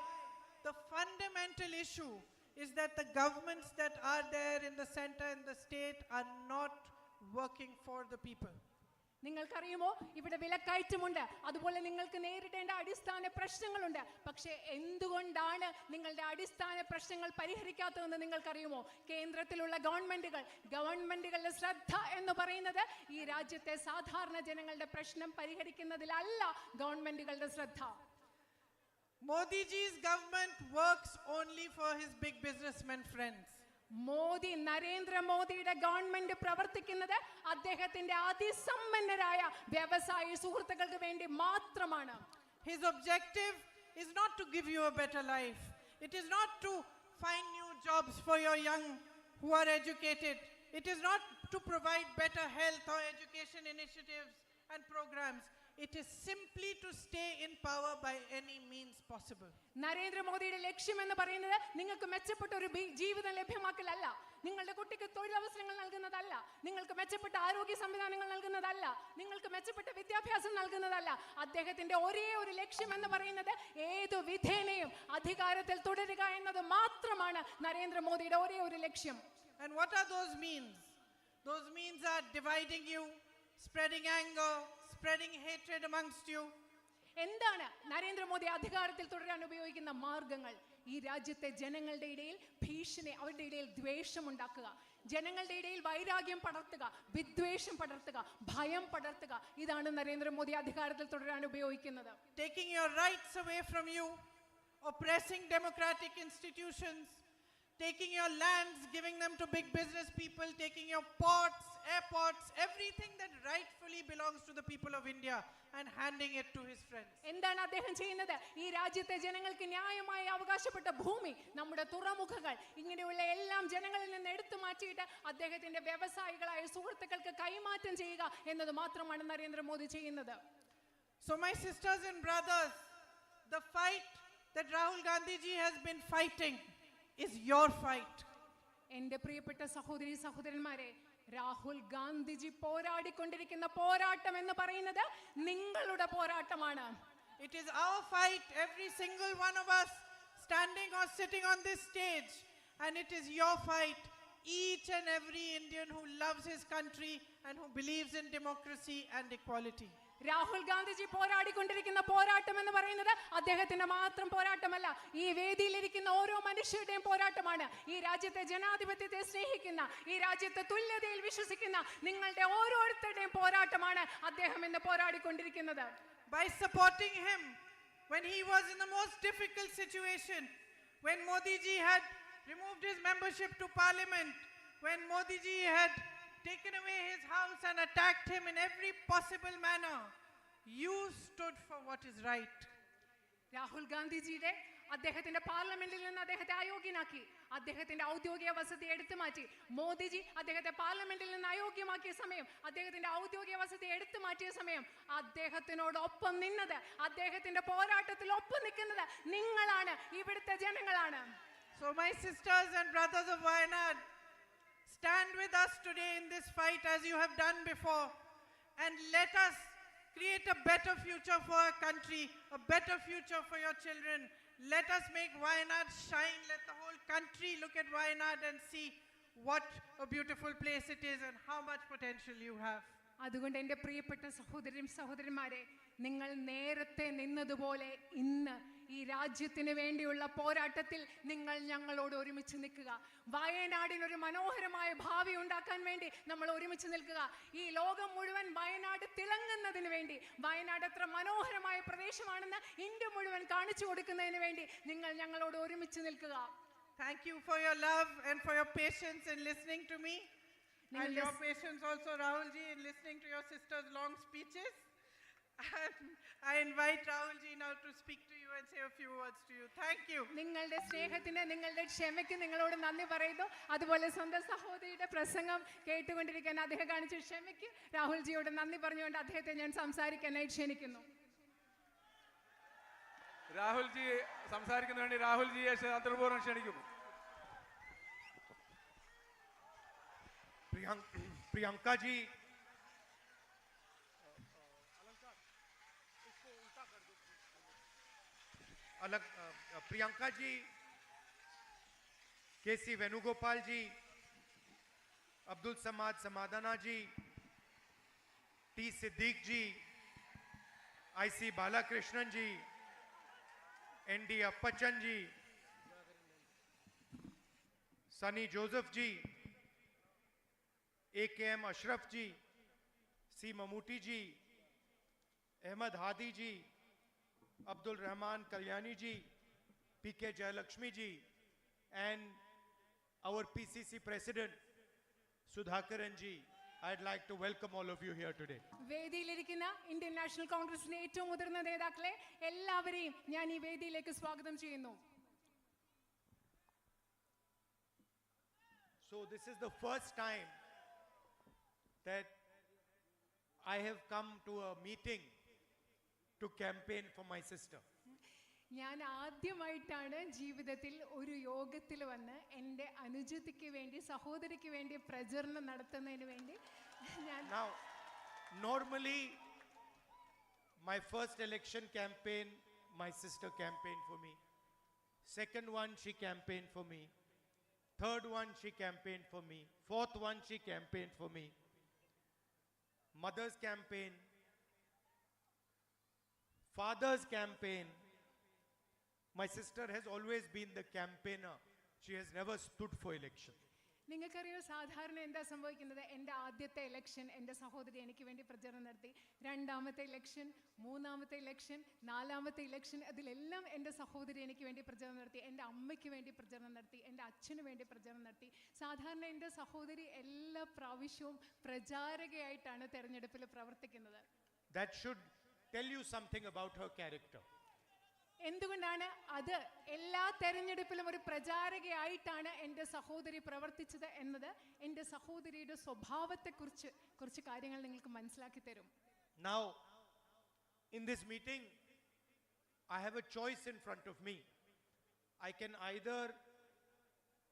the fundamental issue is that the governments that are there in the center and the state are not working for the people. നിങ്ങൾക്കറിയുമോ, ഇവിടെ വിലക്കയറ്റമുണ്ട്, അതുപോലെ നിങ്ങൾക്ക് നേരിടേണ്ട അടിസ്ഥാന പ്രശ്നങ്ങളുണ്ട്. പക്ഷേ എന്തുകൊണ്ടാണ് നിങ്ങളുടെ അടിസ്ഥാന പ്രശ്നങ്ങൾ പരിഹരിക്കാത്തതെന്ന് നിങ്ങൾക്കറിയുമോ? കേന്ദ്രത്തിലുള്ള ഗവൺമെന്റുകളുടെ ശ്രദ്ധ എന്ന് പറയുന്നത് ഈ രാജ്യത്തെ സാധാരണ ജനങ്ങളുടെ പ്രശ്നം പരിഹരിക്കുന്നതിലല്ല ഗവൺമെന്റുകളുടെ ശ്രദ്ധ. Modi ji's government works only for his big businessmen friends. Narendra മോദിയുടെ ഗവൺമെന്റ് പ്രവർത്തിക്കുന്നത് അദ്ദേഹത്തിന്റെ അതിസമ്പന്നരായ വ്യവസായ സുഹൃത്തുക്കൾക്ക് വേണ്ടി മാത്രമാണ്. His objective is not to give you a better life. It is not to find new jobs for your young who are educated. It is not to provide better health or education initiatives and programs. It is simply to stay in power by any means possible. Narendra മോദിയുടെ ലക്ഷ്യം എന്ന് പറയുന്നത് നിങ്ങൾക്ക് മെച്ചപ്പെട്ട ഒരു ജീവിതം ലഭ്യമാക്കലല്ല, നിങ്ങളുടെ കുട്ടിക്ക് തൊഴിലവസരങ്ങൾ നൽകുന്നതല്ല, നിങ്ങൾക്ക് മെച്ചപ്പെട്ട ആരോഗ്യ സംവിധാനങ്ങൾ നൽകുന്നതല്ല, നിങ്ങൾക്ക് മെച്ചപ്പെട്ട വിദ്യാഭ്യാസം നൽകുന്നതല്ല. അദ്ദേഹത്തിന്റെ ഒരേ ഒരു ലക്ഷ്യം എന്ന് പറയുന്നത് ഏതു വിധേനയും അധികാരത്തിൽ തുടരുക എന്നത് മാത്രമാണ് നരേന്ദ്ര മോദിയുടെ ഒരേ ഒരു ലക്ഷ്യം. And what are those means? Those means are dividing you, spreading anger, spreading hatred amongst you. എന്താണ് നരേന്ദ്രമോദി അധികാരത്തിൽ തുടരാൻ ഉപയോഗിക്കുന്ന മാർഗങ്ങൾ? ഈ രാജ്യത്തെ ജനങ്ങളുടെ ഇടയിൽ ഭീഷണി, അവരുടെ ഇടയിൽ ദ്വേഷം ഉണ്ടാക്കുക, ജനങ്ങളുടെ ഇടയിൽ വൈരാഗ്യം പടർത്തുക, വിദ്വേഷം പടർത്തുക, ഭയം പടർത്തുക. ഇതാണ് നരേന്ദ്രമോദി അധികാരത്തിൽ തുടരാൻ ഉപയോഗിക്കുന്നത്. Taking your rights away from you, oppressing democratic institutions, taking your lands, giving them to big business people, taking your ports, airports, everything that rightfully belongs to the people of India and handing it to his friends. എന്താണ് അദ്ദേഹം ചെയ്യുന്നത്? ഈ രാജ്യത്തെ ജനങ്ങൾക്ക് ന്യായമായി അവകാശപ്പെട്ട ഭൂമി, നമ്മുടെ തുറമുഖങ്ങൾ, ഇങ്ങനെയുള്ള എല്ലാം ജനങ്ങളിൽ നിന്ന് എടുത്തു മാറ്റിയിട്ട് അദ്ദേഹത്തിന്റെ വ്യവസായികളായ സുഹൃത്തുക്കൾക്ക് കൈമാറ്റം ചെയ്യുക എന്നത് മാത്രമാണ് നരേന്ദ്രമോദി ചെയ്യുന്നത്. So my sisters and brothers, the fight that Rahul Gandhi ji has been fighting is your fight. എന്റെ പ്രിയപ്പെട്ട സഹോദരി സഹോദരന്മാരെ, രാഹുൽ ഗാന്ധിജി പോരാടിക്കൊണ്ടിരിക്കുന്ന പോരാട്ടം എന്ന് പറയുന്നത് നിങ്ങളുടെ പോരാട്ടമാണ്. It is our fight, every single one of us standing or sitting on this stage, and it is your fight, each and every Indian who loves his country and who believes in democracy and equality. Rahul Gandhiji പോരാടിക്കൊണ്ടിരിക്കുന്ന പോരാട്ടം എന്ന് പറയുന്നത് അദ്ദേഹത്തിന്റെ മാത്രം പോരാട്ടമല്ല, ഈ വേദിയിലിരിക്കുന്ന ഓരോ മനുഷ്യരുടെയും പോരാട്ടമാണ്. ഈ രാജ്യത്തെ ജനാധിപത്യത്തെ സ്നേഹിക്കുന്ന, ഈ രാജ്യത്തെ തുല്യതയിൽ വിശ്വസിക്കുന്ന നിങ്ങളുടെ ഓരോരുത്തരുടെയും പോരാട്ടമാണ് അദ്ദേഹം ഇന്ന് പോരാടിക്കൊണ്ടിരിക്കുന്നത്. By supporting him when he was in the most difficult situation, when Modi ji had removed his membership to parliament, when Modi ji had taken away his house and attacked him in every possible manner, you stood for what is right. Rahul ഗാന്ധിജിയുടെ അദ്ദേഹത്തിന്റെ പാർലമെന്റിൽ നിന്ന് അദ്ദേഹത്തെ അയോഗ്യനാക്കി, അദ്ദേഹത്തിന്റെ ഔദ്യോഗിക വസതി എടുത്തു മാറ്റി. മോദിജി അദ്ദേഹത്തെ പാർലമെന്റിൽ നിന്ന് അയോഗ്യമാക്കിയ സമയം, അദ്ദേഹത്തിന്റെ ഔദ്യോഗിക വസതി എടുത്തു മാറ്റിയ സമയം അദ്ദേഹത്തിനോടൊപ്പം നിന്നത്, അദ്ദേഹത്തിന്റെ പോരാട്ടത്തിൽ ഒപ്പം നിൽക്കുന്നത് നിങ്ങളാണ്, ഇവിടുത്തെ ജനങ്ങളാണ്. So my sisters and brothers of Wayanad, stand with us today in this fight as you have done before, and let us create a better future for our country, a better future for your children. Let us make Wayanad shine. Let the whole country look at Wayanad and see what a beautiful place it is and how much potential you have. അതുകൊണ്ട് എൻ്റെ പ്രിയപ്പെട്ട സഹോദരന്മാരെ, നിങ്ങൾ നേരത്തെ നിന്നതുപോലെ ഇന്ന് ഈ രാജ്യത്തിന് വേണ്ടിയുള്ള പോരാട്ടത്തിൽ നിങ്ങൾ ഞങ്ങളോട് ഒരുമിച്ച് നിൽക്കുക. വയനാടിനൊരു മനോഹരമായ ഭാവി ഉണ്ടാക്കാൻ വേണ്ടി നമ്മൾ ഒരുമിച്ച് നിൽക്കുക. ഈ ലോകം മുഴുവൻ വയനാട് തിളങ്ങുന്നതിന് വേണ്ടി, വയനാട് എത്ര മനോഹരമായ പ്രദേശമാണെന്ന് ഇന്ത്യ മുഴുവൻ കാണിച്ചു കൊടുക്കുന്നതിന് വേണ്ടി നിങ്ങൾ ഞങ്ങളോട് ഒരുമിച്ച് നിൽക്കുക. Thank you for your love and for your patience in listening to me, and your patience also, Rahul ji, in listening to your sister's long speeches. And I invite Rahul ji now to speak to you and say a few words to you. Thank you. നിങ്ങളുടെ സ്നേഹത്തിന്, നിങ്ങളുടെ ക്ഷമയ്ക്ക് നിങ്ങളോട് നന്ദി പറയുന്നു. അതുപോലെ സ്വന്തം സഹോദരിയുടെ പ്രസംഗം കേട്ടുകൊണ്ടിരിക്കാൻ അദ്ദേഹം കാണിച്ച ക്ഷമയ്ക്ക് രാഹുൽ ജിയോട് നന്ദി പറഞ്ഞുകൊണ്ട് അദ്ദേഹത്തെ ഞാൻ സംസാരിക്കാനായി ക്ഷണിക്കുന്നു. രാഹുൽ ജി സംസാരിക്കുന്നതിന് വേണ്ടി രാഹുൽ ജിയെ സന്തോഷപൂർവ്വം ക്ഷണിക്കുന്നു. प्रियंका जी, प्रियंका जी, केसी वेणुगोपाल जी, अब्दुल समाद समादाना जी, T Siddique ji, IC Balakrishnan ji, ND अप्पचन ji, Sunny Joseph ji, AKM Ashraf ji, C Mammootty ji, Ahmad Hadi ji, Abdul Rahman Kalyani ji, PK Jayalakshmi ji, and our PCC President Sudhakaran ji. I'd like to welcome all of you here today. വേദിയിലിരിക്കുന്ന Indian National കോൺഗ്രസിന്റെ ഏറ്റവും മുതിർന്ന നേതാക്കളെ എല്ലാവരെയും ഞാൻ ഈ വേദിയിലേക്ക് സ്വാഗതം ചെയ്യുന്നു. So this is the first time that I have come to a meeting to campaign for my sister. ഞാൻ ആദ്യമായിട്ടാണ് ജീവിതത്തിൽ ഒരു യോഗത്തിൽ വന്ന് എൻ്റെ അനുജത്തിക്ക് വേണ്ടി, സഹോദരിക്ക് വേണ്ടി പ്രചരണം നടത്തുന്നതിന് വേണ്ടി ഞാൻ. Now, normally my first election campaign, my sister campaigned for me. Second one, she campaigned for me. Third one, she campaigned for me. Fourth one, she campaigned for me. Mother's campaign, father's campaign, My sister has always been the campaigner. She has never stood for election. നിങ്ങൾക്കറിയോ സാധാരണ എന്താ സംഭവിക്കുന്നത്? എൻ്റെ ആദ്യത്തെ election എൻ്റെ സഹോദരി എനിക്ക് വേണ്ടി പ്രചരണം നടത്തി. രണ്ടാമത്തെ ഇലക്ഷൻ, മൂന്നാമത്തെ ഇലക്ഷൻ, നാലാമത്തെ ഇലക്ഷൻ, അതിലെല്ലാം എൻ്റെ സഹോദരി എനിക്ക് വേണ്ടി പ്രചരണം നടത്തി. എൻ്റെ അമ്മയ്ക്ക് വേണ്ടി പ്രചരണം നടത്തി, എൻ്റെ അച്ഛന് വേണ്ടി പ്രചരണം നടത്തി. സാധാരണ എൻ്റെ സഹോദരി എല്ലാ പ്രാവശ്യവും പ്രചാരകയായിട്ടാണ് തെരഞ്ഞെടുപ്പിൽ പ്രവർത്തിക്കുന്നത്. That should tell you something about her character. എന്തുകൊണ്ടാണ് അത്? എല്ലാ തെരഞ്ഞെടുപ്പിലും ഒരു പ്രചാരകയായിട്ടാണ് എൻ്റെ സഹോദരി പ്രവർത്തിച്ചത് എന്നത് എൻ്റെ സഹോദരിയുടെ സ്വഭാവത്തെക്കുറിച്ച് കുറച്ച് കാര്യങ്ങൾ നിങ്ങൾക്ക് മനസ്സിലാക്കി തരും. Now, in this meeting, I have a choice in front of me. I can either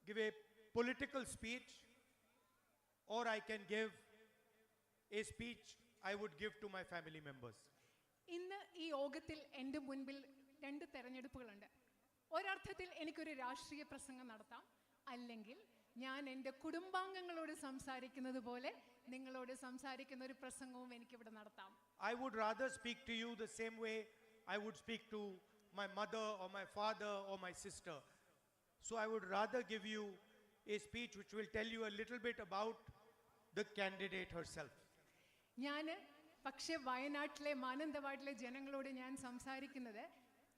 give a political speech or I can give a speech I would give to my family members. ഇന്ന് ഈ യോഗത്തിൽ എൻ്റെ മുൻപിൽ രണ്ട് തെരഞ്ഞെടുപ്പുകളുണ്ട്. ഒരർത്ഥത്തിൽ എനിക്കൊരു രാഷ്ട്രീയ പ്രസംഗം നടത്താം, അല്ലെങ്കിൽ ഞാൻ എൻ്റെ കുടുംബാംഗങ്ങളോട് സംസാരിക്കുന്നത് പോലെ നിങ്ങളോട് സംസാരിക്കുന്ന ഒരു പ്രസംഗവും എനിക്കിവിടെ നടത്താം. I would rather speak to you the same way I would speak to my mother or my father or my sister. So I would rather give you a speech which will tell you a little bit about the candidate herself. ഞാൻ പക്ഷേ വയനാട്ടിലെ മാനന്തവാടിലെ ജനങ്ങളോട് ഞാൻ സംസാരിക്കുന്നത്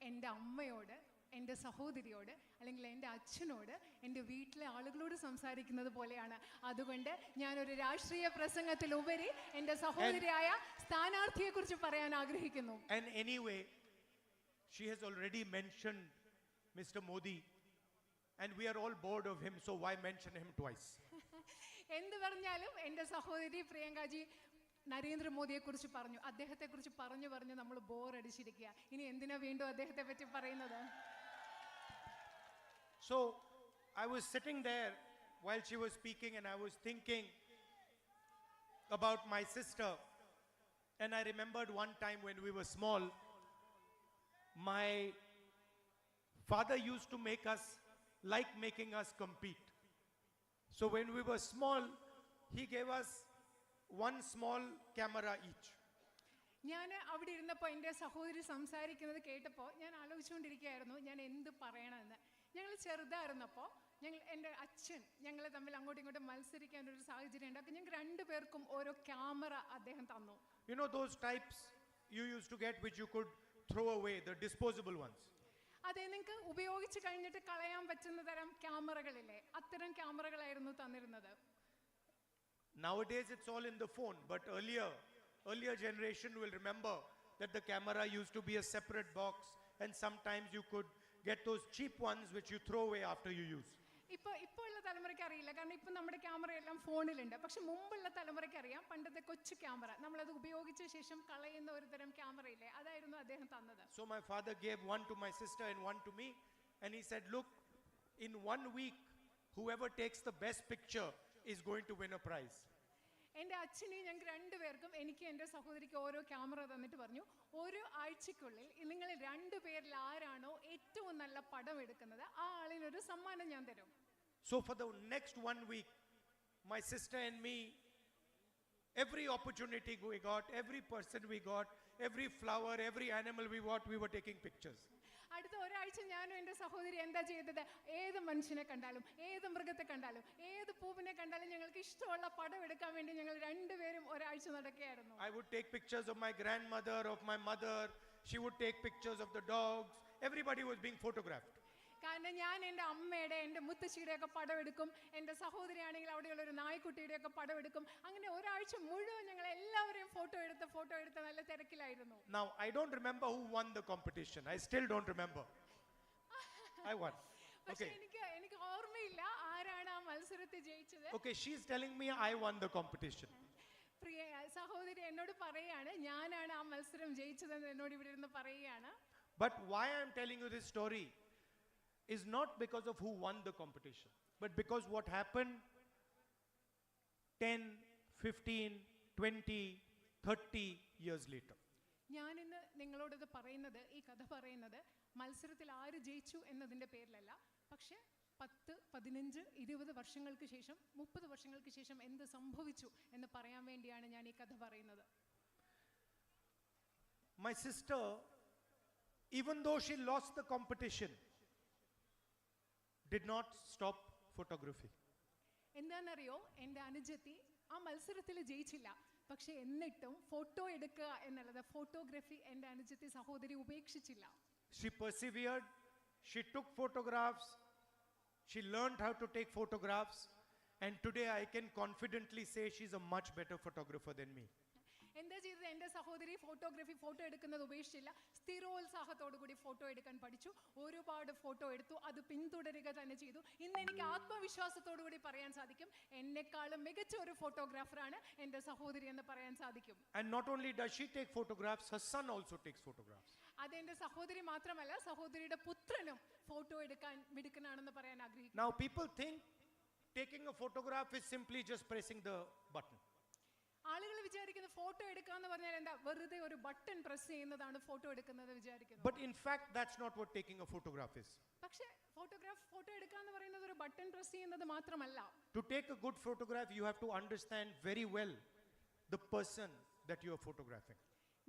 എൻ്റെ അമ്മയോട്, എൻ്റെ സഹോദരിയോട്, അല്ലെങ്കിൽ എൻ്റെ അച്ഛനോട്, എൻ്റെ വീട്ടിലെ ആളുകളോട് സംസാരിക്കുന്നത് പോലെയാണ്. അതുകൊണ്ട് ഞാനൊരു രാഷ്ട്രീയ പ്രസംഗത്തിലുപരി എൻ്റെ സഹോദരിയായ സ്ഥാനാർത്ഥിയെക്കുറിച്ച് പറയാൻ ആഗ്രഹിക്കുന്നു. And anyway, she has already mentioned Mr. Modi and we are all bored of him, so why mention him twice? എന്ത് പറഞ്ഞാലും എൻ്റെ സഹോദരി പ്രിയങ്കാജി നരേന്ദ്രമോദിയെ കുറിച്ച് പറഞ്ഞു, അദ്ദേഹത്തെ കുറിച്ച് പറഞ്ഞു പറഞ്ഞ് നമ്മൾ ബോറടിച്ചിരിക്കുക. ഇനി എന്തിനാ വീണ്ടും അദ്ദേഹത്തെ പറ്റി പറയുന്നത്? So I was sitting there while she was speaking and I was thinking about my sister, and I remembered one time when we were small, my father used to make us like making us compete. So when we were small, he gave us one small camera each. ഞാൻ അവിടെ ഇരുന്നപ്പോൾ എൻ്റെ സഹോദരി സംസാരിക്കുന്നത് കേട്ടപ്പോൾ ഞാൻ ആലോചിച്ചുകൊണ്ടിരിക്കുകയായിരുന്നു ഞാൻ എന്ത് പറയണമെന്ന്. ഞങ്ങൾ ചെറുതായിരുന്നപ്പോൾ എൻ്റെ അച്ഛൻ ഞങ്ങൾ തമ്മിൽ അങ്ങോട്ടും ഇങ്ങോട്ടും മത്സരിക്കാൻ ഒരു സാഹചര്യം ഉണ്ടാക്കി. ഞങ്ങൾക്ക് രണ്ടുപേർക്കും ഓരോ ക്യാമറ അദ്ദേഹം തന്നു. You know those types you used to get which you could throw away, the disposable ones. അതെ, നിങ്ങൾക്ക് ഉപയോഗിച്ച് കഴിഞ്ഞിട്ട് കളയാൻ പറ്റുന്ന തരം ക്യാമറകളില്ലേ, അത്തരം ക്യാമറകളായിരുന്നു തന്നിരുന്നത്. Nowadays it's all in the phone, but earlier generation will remember that the camera used to be a separate box and sometimes you could get those cheap ones which you throw away after you use. ഇപ്പോൾ ഉള്ള തലമുറയ്ക്ക് അറിയില്ല, കാരണം ഇപ്പം നമ്മുടെ camera എല്ലാം ഫോണിലുണ്ട്. പക്ഷെ മുമ്പുള്ള തലമുറയ്ക്ക് അറിയാം, പണ്ടത്തെ കൊച്ചു ക്യാമറ നമ്മളത് ഉപയോഗിച്ച ശേഷം കളയുന്ന ഒരു തരം ക്യാമറ ഇല്ലേ, അതായിരുന്നു അദ്ദേഹം തന്നത്. So my father gave one to my sister and one to me, and he said, look, in 1 week whoever takes the best picture is going to win a prize. എൻ്റെ അച്ഛനെയും ഞങ്ങൾക്ക് രണ്ടുപേർക്കും, എനിക്ക് എൻ്റെ സഹോദരിക്ക് ഓരോ ക്യാമറ തന്നിട്ട് പറഞ്ഞു, ഓരോ ആഴ്ചക്കുള്ളിൽ നിങ്ങൾ രണ്ടുപേരിൽ ആരാണോ ഏറ്റവും നല്ല പടം എടുക്കുന്നത് ആ ആളിനൊരു സമ്മാനം ഞാൻ തരും. So for the next 1 week, my sister and me, every opportunity we got, every person we got, every flower, every animal we got, we were taking pictures. അടുത്ത ഒരാഴ്ച ഞാനും എൻ്റെ സഹോദരി എന്താ ചെയ്തത്, ഏത് മനുഷ്യനെ കണ്ടാലും, ഏത് മൃഗത്തെ കണ്ടാലും, ഏത് പൂവിനെ കണ്ടാലും ഞങ്ങൾക്ക് ഇഷ്ടമുള്ള പടം എടുക്കാൻ വേണ്ടി ഞങ്ങൾ രണ്ടുപേരും ഒരാഴ്ച നടക്കുകയായിരുന്നു. I would take pictures of my grandmother, of my mother. She would take pictures of the dogs. Everybody was being photographed. കാരണം ഞാൻ എൻ്റെ അമ്മയുടെ, എൻ്റെ മുത്തശ്ശിയുടെ ഒക്കെ പടം എടുക്കും, എൻ്റെ സഹോദരിയാണെങ്കിൽ അവിടെയുള്ള ഒരു നായ്ക്കുട്ടിയുടെ ഒക്കെ പടം എടുക്കും. അങ്ങനെ ഒരാഴ്ച മുഴുവൻ ഞങ്ങൾ എല്ലാവരെയും ഫോട്ടോ എടുത്ത് നല്ല തിരക്കിലായിരുന്നു. Now I don't remember who won the competition. I still don't remember. I won. പക്ഷെ Okay. എനിക്ക് ഓർമ്മയില്ല ആരാണ് ആ മത്സരത്തിൽ ജയിച്ചത്. Okay, she's telling me I won the competition. പ്രിയ സഹോദരി എന്നോട് പറയാണ് ഞാനാണ് ആ മത്സരം ജയിച്ചതെന്ന് എന്നോട് ഇവിടെ ഇരുന്ന് പറയുകയാണ്. But why I'm telling you this story is not because of who won the competition, but because what happened 10, 15, 20, 30 years later. ഞാനിന്ന് നിങ്ങളോടത് പറയുന്നത്, ഈ കഥ പറയുന്നത് മത്സരത്തിൽ ആര് ജയിച്ചു എന്നതിൻ്റെ പേരിലല്ല, പക്ഷെ 10, 15, 20 വർഷങ്ങൾക്ക് ശേഷം, 30 വർഷങ്ങൾക്ക് ശേഷം എന്ത് സംഭവിച്ചു എന്ന് പറയാൻ വേണ്ടിയാണ് ഞാൻ ഈ കഥ പറയുന്നത്. My sister even though she lost the competition, did not stop photography. എന്താണെന്നറിയോ, എൻ്റെ അനുജത്തി ആ മത്സരത്തിൽ ജയിച്ചില്ല, പക്ഷെ എന്നിട്ടും ഫോട്ടോ എടുക്കുക എന്നുള്ളത്, ഫോട്ടോഗ്രാഫി എൻ്റെ അനുജത്തി സഹോദരി ഉപേക്ഷിച്ചില്ല. She persevered, she took photographs, she learned how to take photographs, and today I can confidently say she's a much better photographer than me. എന്താ ചെയ്തത്? എൻ്റെ സഹോദരി ഫോട്ടോ എടുക്കുന്നത് ഉപേക്ഷിച്ചില്ല, സ്ഥിരോത്സാഹത്തോടു കൂടി ഫോട്ടോ എടുക്കാൻ പഠിച്ചു, ഒരുപാട് ഫോട്ടോ എടുത്തു, അത് പിന്തുടരുക തന്നെ ചെയ്തു. ഇന്ന് എനിക്ക് ആത്മവിശ്വാസത്തോടു കൂടി പറയാൻ സാധിക്കും, എന്നെക്കാളും മികച്ച ഒരു ഫോട്ടോഗ്രാഫറാണ് എൻ്റെ സഹോദരി എന്ന് പറയാൻ സാധിക്കും. And not only does she take photographs, her son also takes photographs. അതെന്റെ സഹോദരി മാത്രമല്ല, സഹോദരിയുടെ പുത്രനും ഫോട്ടോ എടുക്കാൻ മിടുക്കനാണെന്ന് പറയാൻ ആഗ്രഹിക്കുന്നു. Now people think taking a photograph is simply just pressing the button. ആളുകൾ വിചാരിക്കുന്ന ഫോട്ടോ എടുക്കാന്ന് പറഞ്ഞാൽ എന്താ, വെറുതെ ഒരു ബട്ടൺ പ്രസ് ചെയ്യുന്നതാണ് ഫോട്ടോ എടുക്കുന്നത് വിചാരിക്കുന്നത്. But in fact, that's not what taking a photograph is. പക്ഷേ ഫോട്ടോ എടുക്കാന്ന് പറയുന്നത് ഒരു ബട്ടൺ പ്രസ് ചെയ്യുന്നത് മാത്രമല്ല. To take a good photograph, you have to understand very well the person that you are photographing.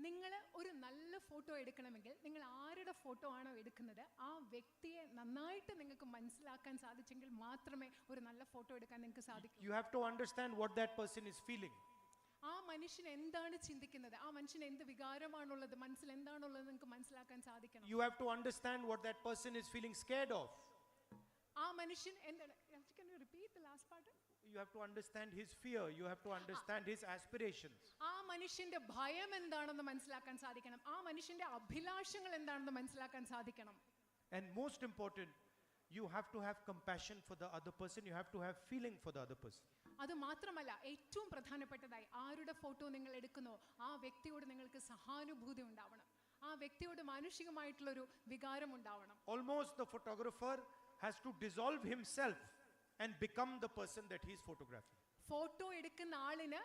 നിങ്ങൾ ഒരു നല്ല ഫോട്ടോ എടുക്കണമെങ്കിൽ നിങ്ങൾ ആരുടെ ഫോട്ടോ ആണോ എടുക്കുന്നത് ആ വ്യക്തിയെ നന്നായിട്ട് നിങ്ങൾക്ക് മനസ്സിലാക്കാൻ സാധിച്ചെങ്കിൽ മാത്രമേ ഒരു നല്ല ഫോട്ടോ എടുക്കാൻ നിങ്ങൾക്ക് സാധിക്കൂ. You have to understand what that person is feeling. ആ മനുഷ്യൻ എന്താണ് ചിന്തിക്കുന്നത്, ആ മനുഷ്യൻ എന്ത് വികാരമാണുള്ളത്, മനസ്സിൽ എന്താണുള്ളത് നിങ്ങൾക്ക് മനസ്സിലാക്കാൻ സാധിക്കണം. You have to understand what that person is feeling scared of. ആ മനുഷ്യൻ എന്താണ്, can you repeat the last part? You have to understand his fear. You have to understand his aspirations. ആ മനുഷ്യന്റെ ഭയം എന്താണെന്ന് മനസ്സിലാക്കാൻ സാധിക്കണം, ആ മനുഷ്യന്റെ അഭിലാഷങ്ങൾ എന്താണെന്ന് മനസ്സിലാക്കാൻ സാധിക്കണം. And most important, you have to have compassion for the other person. You have to have feeling for the other person. അത് മാത്രമല്ല, ഏറ്റവും പ്രധാനപ്പെട്ടതായി ആരുടെ ഫോട്ടോ നിങ്ങൾ എടുക്കുന്നോ ആ വ്യക്തിയോട് നിങ്ങൾക്ക് സഹാനുഭൂതി ഉണ്ടാവണം, ആ വ്യക്തിയോട് മാനുഷികമായിട്ടുള്ളൊരു വികാരം ഉണ്ടാവണം. Almost the photographer has to dissolve himself and become the person that he is photographing. Photo എടുക്കുന്ന ആളിന്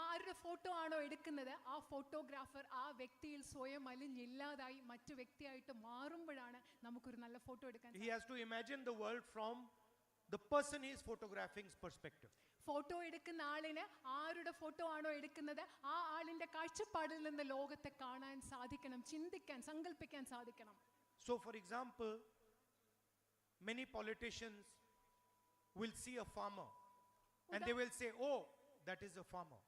ആരുടെ ഫോട്ടോ ആണോ എടുക്കുന്നത് ആ ഫോട്ടോഗ്രാഫർ ആ വ്യക്തിയിൽ സ്വയം അലിഞ്ഞില്ലാതായി മറ്റു വ്യക്തിയായിട്ട് മാറുമ്പോഴാണ് നമുക്കൊരു നല്ല ഫോട്ടോ എടുക്കാൻ. He has to imagine the world from the person he is photographing's perspective. Photo എടുക്കുന്ന ആളിന് ആരുടെ ഫോട്ടോ ആണോ എടുക്കുന്നത് ആ ആളിന്റെ കാഴ്ചപ്പാടിൽ നിന്ന് ലോകത്തെ കാണാൻ സാധിക്കണം, ചിന്തിക്കാൻ, സങ്കല്പിക്കാൻ സാധിക്കണം. So for example, many politicians will see a farmer and they will say, oh, that is a farmer.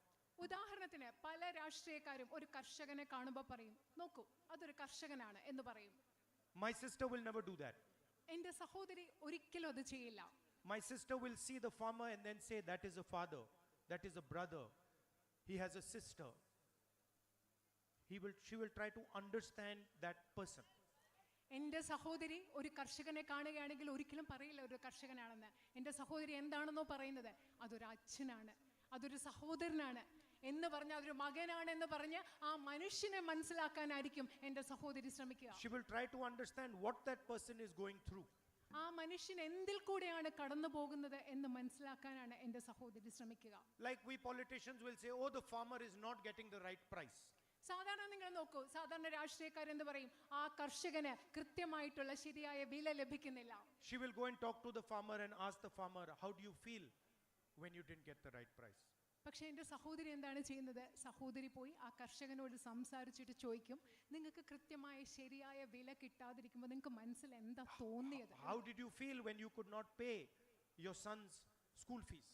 ഉദാഹരണത്തിന് പല രാഷ്ട്രീയക്കാരും ഒരു കർഷകനെ കാണുമ്പോൾ പറയും, നോക്കൂ അതൊരു കർഷകനാണ് എന്ന് പറയും. My sister will never do that. എന്റെ സഹോദരി ഒരിക്കലും അത് ചെയ്യില്ല. My sister will see the farmer and then say, that is a father, that is a brother, he has a sister. She will try to understand that person. എന്റെ സഹോദരി ഒരു കർഷകനെ കാണുകയാണെങ്കിൽ ഒരിക്കലും പറയില്ല ഒരു കർഷകനാണെന്ന്. എന്റെ സഹോദരി എന്താണെന്നോ പറയുന്നത്, അതൊരു അച്ഛനാണ്, അതൊരു സഹോദരനാണ് എന്ന് പറഞ്ഞ്, അതൊരു മകനാണ് എന്ന് പറഞ്ഞ് ആ മനുഷ്യനെ മനസ്സിലാക്കാനായിരിക്കും എന്റെ സഹോദരി ശ്രമിക്കുക. She will try to understand what that person is going through. ആ മനുഷ്യൻ എന്തിൽ കൂടെയാണ് കടന്നു പോകുന്നത് എന്ന് മനസ്സിലാക്കാനാണ് എന്റെ സഹോദരി ശ്രമിക്കുക. Like we politicians will say, oh, the farmer is not getting the right price. സാധാരണ നിങ്ങൾ നോക്കൂ, സാധാരണ രാഷ്ട്രീയക്കാരെന്ത് പറയും, ആ കർഷകന് കൃത്യമായിട്ടുള്ള ശരിയായ വില ലഭിക്കുന്നില്ല. She will go and talk to the farmer and ask the farmer, how do you feel when you didn't get the right price? പക്ഷെ എൻ്റെ സഹോദരി എന്താണ് ചെയ്യുന്നത്, സഹോദരി പോയി ആ കർഷകനോട് സംസാരിച്ചിട്ട് ചോദിക്കും, നിങ്ങൾക്ക് കൃത്യമായ ശരിയായ വില കിട്ടാതിരിക്കുമ്പോൾ നിങ്ങൾക്ക് മനസ്സിൽ എന്താ തോന്നിയത്? How did you feel when you could not pay your son's school fees?